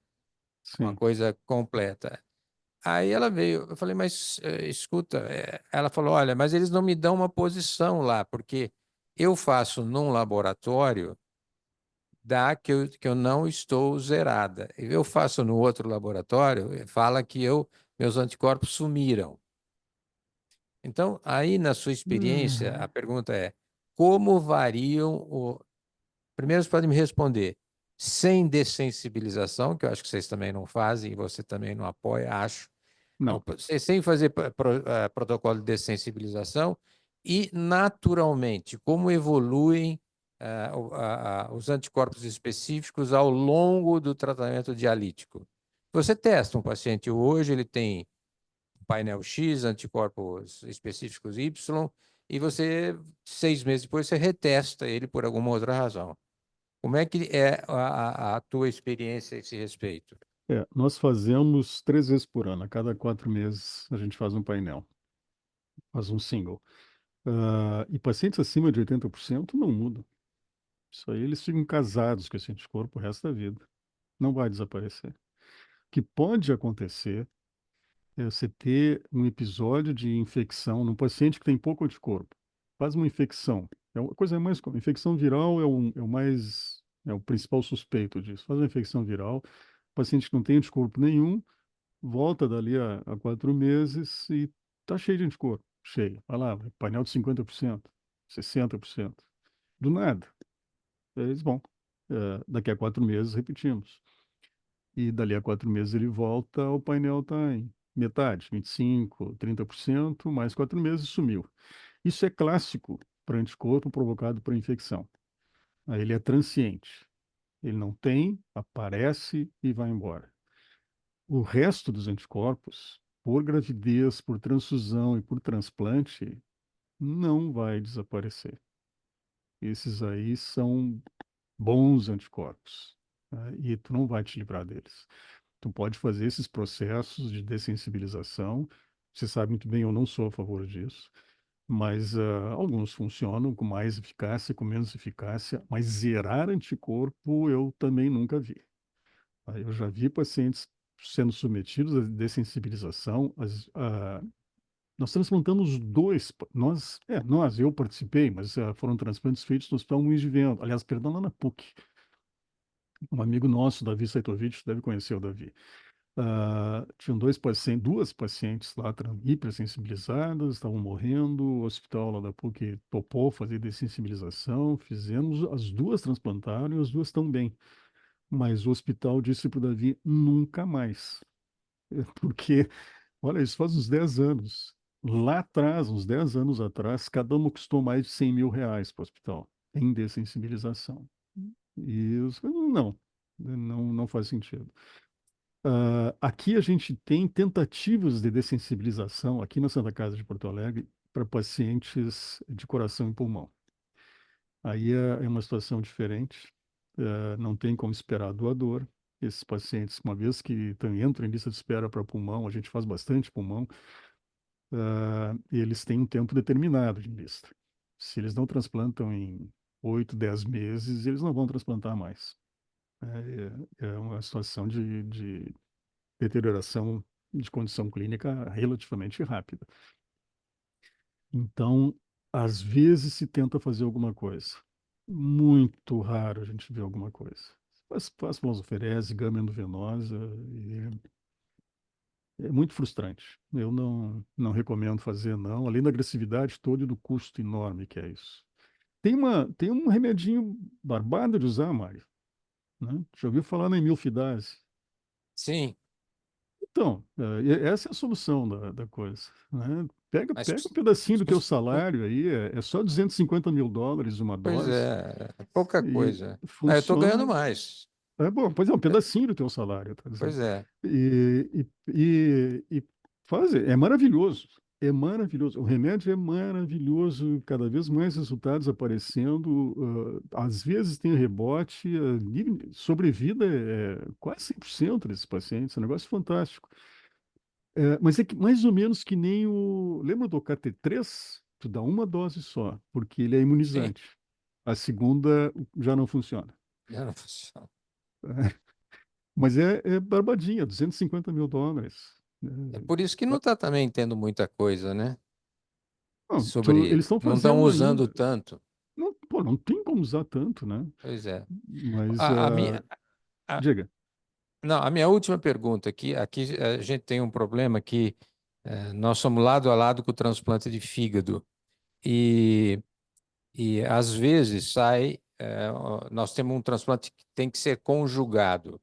uma sim. coisa completa. Aí ela veio, eu falei, mas escuta, ela falou, olha, mas eles não me dão uma posição lá, porque eu faço num laboratório, dá que eu não estou zerada. Eu faço no outro laboratório, fala que meus anticorpos sumiram. Então, aí na sua experiência, a pergunta é, como variam Primeiro, você pode me responder sem dessensibilização, que eu acho que vocês também não fazem e você também não apoia, acho. Não, Então, sem fazer protocolo de dessensibilização e, naturalmente, como evoluem os anticorpos específicos ao longo do tratamento dialítico. Você testa um paciente hoje, ele tem painel X, anticorpos específicos Y, e você, 6 meses depois, você retesta ele por alguma outra razão. Como é que é a tua experiência a esse respeito? nós fazemos 3 vezes por ano, a cada 4 meses a gente faz um painel, faz um single. E pacientes acima de 80% não mudam. Isso aí eles ficam casados com esse anticorpo o resto da vida. Não vai desaparecer. O que pode acontecer é você ter um episódio de infecção num paciente que tem pouco anticorpo. Faz uma infecção. É uma coisa mais comum. Infecção viral é o principal suspeito disso. Faz uma infecção viral, paciente que não tem anticorpo nenhum, volta dali a 4 meses e tá cheio de anticorpo. Cheio. Vai lá, painel de 50%, 60%. Do nada. Eles, bom, daqui a 4 meses repetimos. E dali a 4 meses ele volta, o painel está em metade, 25, 30%, mais 4 meses sumiu. Isso é clássico para anticorpo provocado por infecção. Aí ele é transiente. Ele não tem, aparece e vai embora. O resto dos anticorpos, por gravidez, por transfusão e por transplante, não vai desaparecer. Esses aí são bons anticorpos, né? E tu não vai te livrar deles. Tu pode fazer esses processos de dessensibilização. Você sabe muito bem, eu não sou a favor disso, mas alguns funcionam com mais eficácia, com menos eficácia, mas zerar anticorpo eu também nunca vi. Eu já vi pacientes sendo submetidos à dessensibilização. Nós transplantamos eu participei, mas foram transplantes feitos no Hospital Moinhos de Vento, aliás, perdão, lá na PUC. Um amigo nosso, Davi Saitovic, deve conhecer o Davi. Tinham duas pacientes lá hipersensibilizadas, estavam morrendo, o hospital lá da PUC topou fazer dessensibilização, fizemos, as duas transplantaram e as duas estão bem. Mas o hospital disse para o Davi, nunca mais. Porque, olha, isso faz uns 10 anos. Lá atrás, uns 10 anos atrás, cada uma custou mais de R$ 100.000 para o hospital, em dessensibilização. E não faz sentido. Aqui a gente tem tentativas de dessensibilização, aqui na Santa Casa de Porto Alegre, para pacientes de coração e pulmão. Aí é uma situação diferente, não tem como esperar doador. Esses pacientes, uma vez que entram em lista de espera para pulmão, a gente faz bastante pulmão, e eles têm um tempo determinado de lista. Se eles não transplantam em 8, 10 meses, eles não vão transplantar mais. É uma situação de deterioração de condição clínica relativamente rápida. Então, às vezes se tenta fazer alguma coisa. Muito raro a gente ver alguma coisa. Faz plasmaferese, gama endovenosa, e é muito frustrante. Eu não recomendo fazer, não, além da agressividade toda e do custo enorme que é isso. Tem um remedinho barbado de usar, Mário, né? Já ouviu falar na emilfidase? Sim, Então, essa é a solução da coisa, né? mas Pega um pedacinho do teu salário aí, é só US$ 250.000 uma pois dose é pouca e coisa. Eu estou ganhando funciona. mais. É bom, pois é, um pedacinho do teu salário, tá dizendo. Pois é. E faz, é maravilhoso, é maravilhoso. O remédio é maravilhoso, cada vez mais resultados aparecendo. Às vezes tem rebote, sobrevida é quase 100% desses pacientes, é um negócio fantástico. Mas é mais ou menos que nem o. Lembra do KT3? Tu dá uma dose só, porque ele é Sim, imunizante. A segunda já não funciona. já não funciona. Mas é barbadinha, US$ 250.000. É por isso que não está também tendo muita coisa, né? Não, Sobre. eles estão Não estão fazendo usando ainda. tanto. Não, pô, não tem como usar tanto, né? Pois é. Mas, A minha, a- diga. não, a minha última pergunta aqui a gente tem um problema que nós somos lado a lado com o transplante de fígado e, e às vezes nós temos um transplante que tem que ser conjugado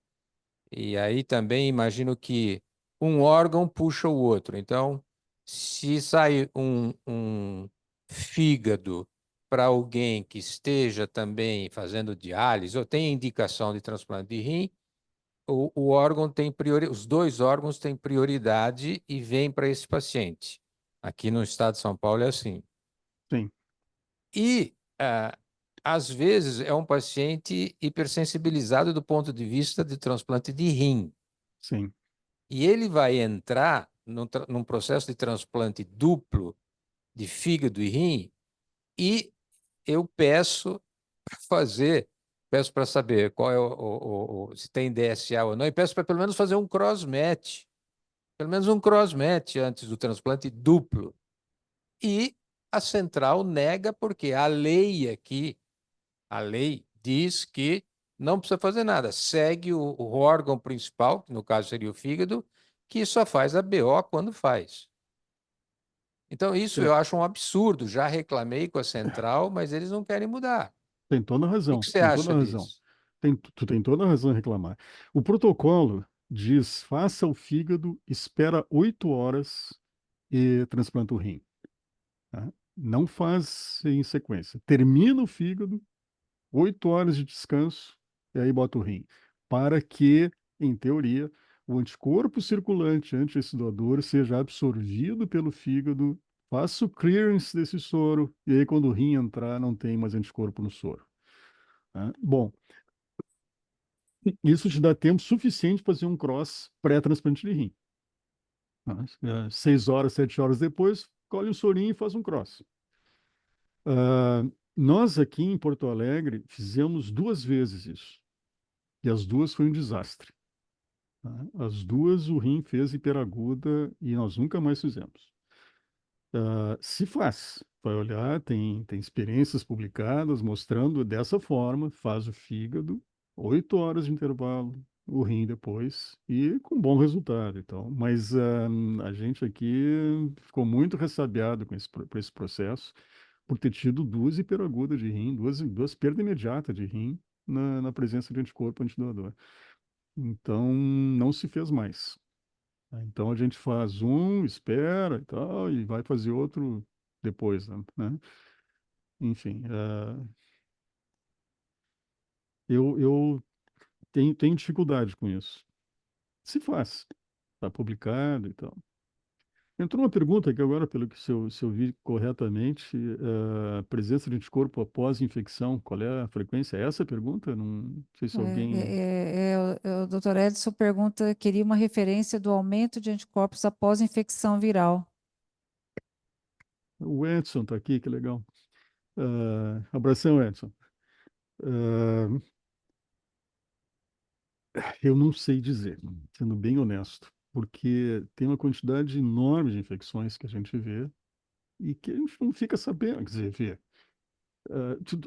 e aí também imagino que um órgão puxa o outro. Então, se sai um fígado para alguém que esteja também fazendo diálise ou tem indicação de transplante de rim, o órgão tem os dois órgãos têm prioridade e vem para esse paciente. Aqui no estado de São Paulo é assim. Sim, E, às vezes, é um paciente hipersensibilizado do ponto de vista de transplante de rim. sim. E ele vai entrar num processo de transplante duplo de fígado e rim, e eu peço para saber qual é se tem DSA ou não, e peço para pelo menos fazer um cross-match. Pelo menos um cross-match antes do transplante duplo. E a central nega porque a lei diz que não precisa fazer nada, segue o órgão principal, que no caso seria o fígado, que só faz a BO quando faz. Então, isso eu É, acho um absurdo. Já reclamei com a central, mas eles não querem mudar. tem toda a O razão, que você tem toda acha a razão. disso? Tu tem toda a razão em reclamar. O protocolo diz: faça o fígado, espera 8 horas e transplanta o rim. Tá? Não faz em sequência. Termina o fígado, 8 horas de descanso, e aí bota o rim. Para que, em teoria, o anticorpo circulante ante esse doador seja absorvido pelo fígado, faça o clearance desse soro, e aí quando o rim entrar, não tem mais anticorpo no soro. Tá? Bom, isso te dá tempo suficiente para fazer um cross pré-transplante de rim. Tá? 6 horas, 7 horas depois, colhe um sorinho e faz um cross. Ah, nós aqui em Porto Alegre fizemos 2 vezes isso. E as duas foi um desastre. Tá? As duas o rim fez hiperaguda e nós nunca mais fizemos. Se faz, vai olhar, tem experiências publicadas mostrando dessa forma, faz o fígado, 8 horas de intervalo, o rim depois, e com bom resultado. Então, mas a gente aqui ficou muito ressabiado com esse processo, por ter tido duas hiperagudas de rim, duas perdas imediatas de rim na presença de anticorpo antidoador. Então, não se fez mais. Tá? Então, a gente faz um, espera e tal, e vai fazer outro depois, né? Enfim, eu tenho dificuldade com isso. Se faz, está publicado e tal. Entrou uma pergunta aqui agora, pelo que se eu vi corretamente, presença de anticorpo após infecção, qual é a frequência? É essa a pergunta? Não sei se alguém... O doutor Edson pergunta, queria uma referência do aumento de anticorpos após infecção viral. O Edson está aqui, que legal. Abração, Edson. Ah, eu não sei dizer, sendo bem honesto, porque tem uma quantidade enorme de infecções que a gente vê e que a gente não fica sabendo, quer dizer, vê.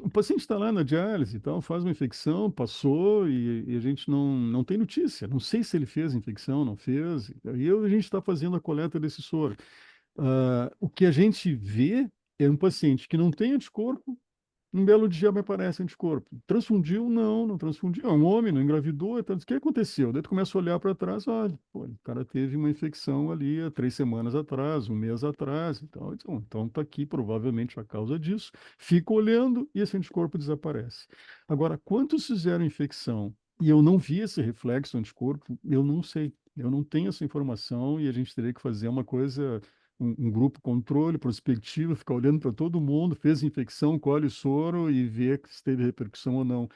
O paciente está lá na diálise e tal, faz uma infecção, passou e a gente não tem notícia. Não sei se ele fez infecção, não fez. E a gente está fazendo a coleta desse soro. O que a gente vê é um paciente que não tem anticorpo, um belo dia me aparece anticorpo. Transfundiu? Não, não transfundiu. É um homem, não engravidou. Então, o que aconteceu? Daí tu começa a olhar para trás, olha, pô, o cara teve uma infecção ali há 3 semanas atrás, um mês atrás. Então tá aqui provavelmente a causa disso. Fica olhando e esse anticorpo desaparece. Agora, quantos fizeram infecção e eu não vi esse reflexo anticorpo? Eu não sei. Eu não tenho essa informação e a gente teria que fazer uma coisa um grupo controle, prospectivo, ficar olhando para todo mundo, fez infecção, colhe soro e vê se teve repercussão ou não.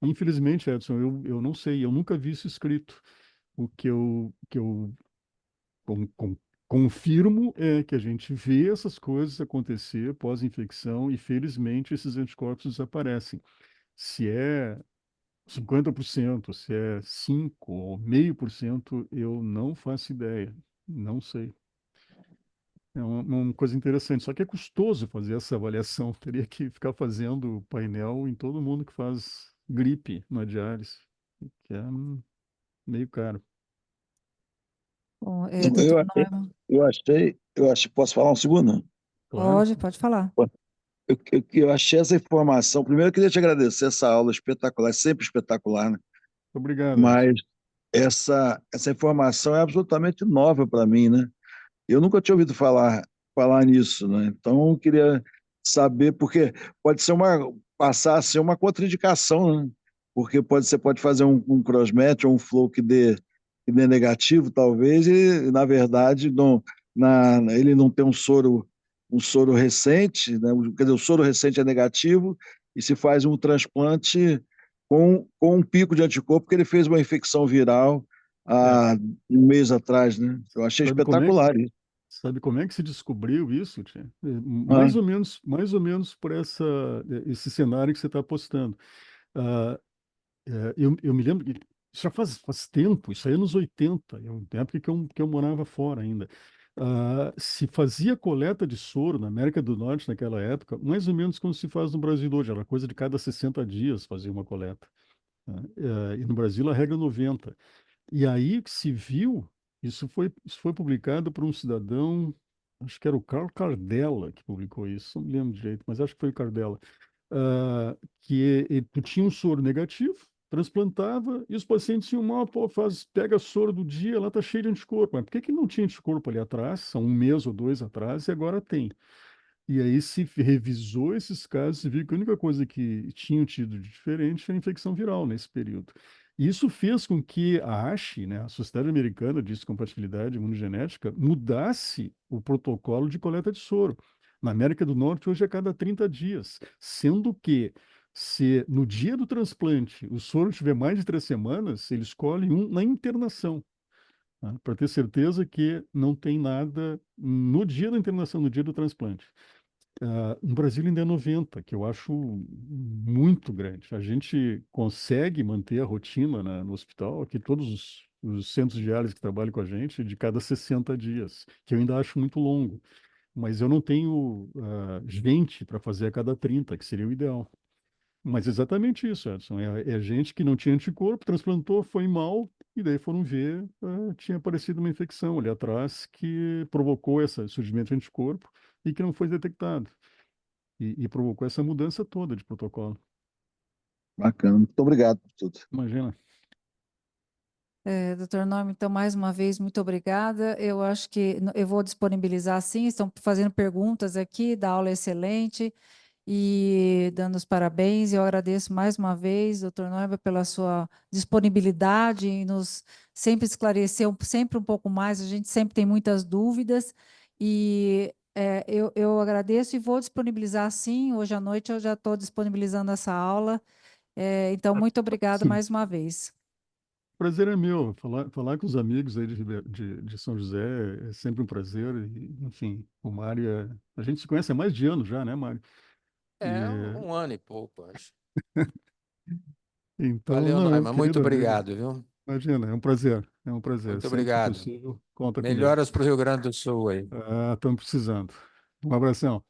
Infelizmente, Edson, eu não sei, eu nunca vi isso escrito. O que eu com- com- confirmo é que a gente vê essas coisas acontecer pós-infecção e, felizmente, esses anticorpos desaparecem. Se é 50%, se é 5 ou 0,5%, eu não faço ideia. Não sei. É uma coisa interessante, só que é custoso fazer essa avaliação. Teria que ficar fazendo painel em todo mundo que faz gripe na diálise, que é meio caro. Bom, Eu, doutor Norma, eu achei, posso falar um segundo? Claro. pode falar. Eu achei essa informação. Primeiro, eu queria te agradecer essa aula espetacular, é sempre espetacular, né? Obrigado, Edson. Mas essa informação é absolutamente nova para mim, né? Eu nunca tinha ouvido falar nisso, né? Então, eu queria saber, porque pode ser passar a ser uma contraindicação, né? Porque você pode fazer um crossmatch ou um flow que dê negativo, talvez, e, na verdade, ele não tem um soro recente, né? Quer dizer, o soro recente é negativo, e se faz um transplante com um pico de anticorpo, porque ele fez uma infecção viral É, há um mês atrás, né? Eu achei sabe como é, espetacular isso. sabe como é que se descobriu isso, Tia? Ah, Mais ou menos por esse cenário que você está postando. Ah, eu me lembro que isso já faz tempo, isso aí é anos 80, na época que eu morava fora ainda. Se fazia coleta de soro na América do Norte naquela época, mais ou menos como se faz no Brasil hoje, era coisa de cada 60 dias fazia uma coleta, né? E no Brasil a regra é 90. E aí que se viu, isso foi publicado por um cidadão, acho que era o Carl Cardella que publicou isso, não me lembro direito, mas acho que foi o Cardella, tu tinha um soro negativo, transplantava, e os pacientes tinham mal, pô, pega soro do dia, ela tá cheia de anticorpo. Mas por que que não tinha anticorpo ali atrás, há um mês ou dois atrás, e agora tem? E aí se revisou esses casos e viu que a única coisa que tinham tido de diferente era a infecção viral nesse período. E isso fez com que a ASHE, né, a Sociedade Americana de Histocompatibilidade Imunogenética, mudasse o protocolo de coleta de soro. Na América do Norte, hoje é a cada 30 dias, sendo que se no dia do transplante o soro tiver mais de 3 semanas, ele escolhe um na internação, para ter certeza que não tem nada no dia da internação, no dia do transplante. No Brasil ainda é 90, que eu acho muito grande. A gente consegue manter a rotina no hospital, aqui todos os centros de diálise que trabalham com a gente, de cada 60 dias, que eu ainda acho muito longo. Mas eu não tenho gente para fazer a cada 30, que seria o ideal. Mas exatamente isso, Edson. É gente que não tinha anticorpo, transplantou, foi mal, e daí foram ver, tinha aparecido uma infecção ali atrás que provocou esse surgimento de anticorpo e que não foi detectado. E provocou essa mudança toda de protocolo. bacana. Muito obrigado por tudo. Imagina. Doutor Norma, então, mais uma vez, muito obrigada. Eu acho que eu vou disponibilizar, sim, estão fazendo perguntas aqui, da aula é excelente, e dando os parabéns. Eu agradeço mais uma vez, doutor Norma, pela sua disponibilidade em nos sempre esclarecer sempre um pouco mais. A gente sempre tem muitas dúvidas, e eu agradeço e vou disponibilizar, sim. Hoje à noite eu já estou disponibilizando essa aula. Então, muito obrigada Sim. mais uma vez. Prazer é meu. Falar com os amigos aí de São José é sempre um prazer. E, enfim, o Mário a gente se conhece há mais de anos já, né, Mário? É um ano e pouco, acho. Então, Valeu, não, Norma. Muito querido amigo, obrigado, viu? imagina, é um prazer. É um prazer. Muito Sempre que obrigado. possível, conta comigo. Melhoras para o Rio Grande do Sul aí. Estamos precisando. Um abração.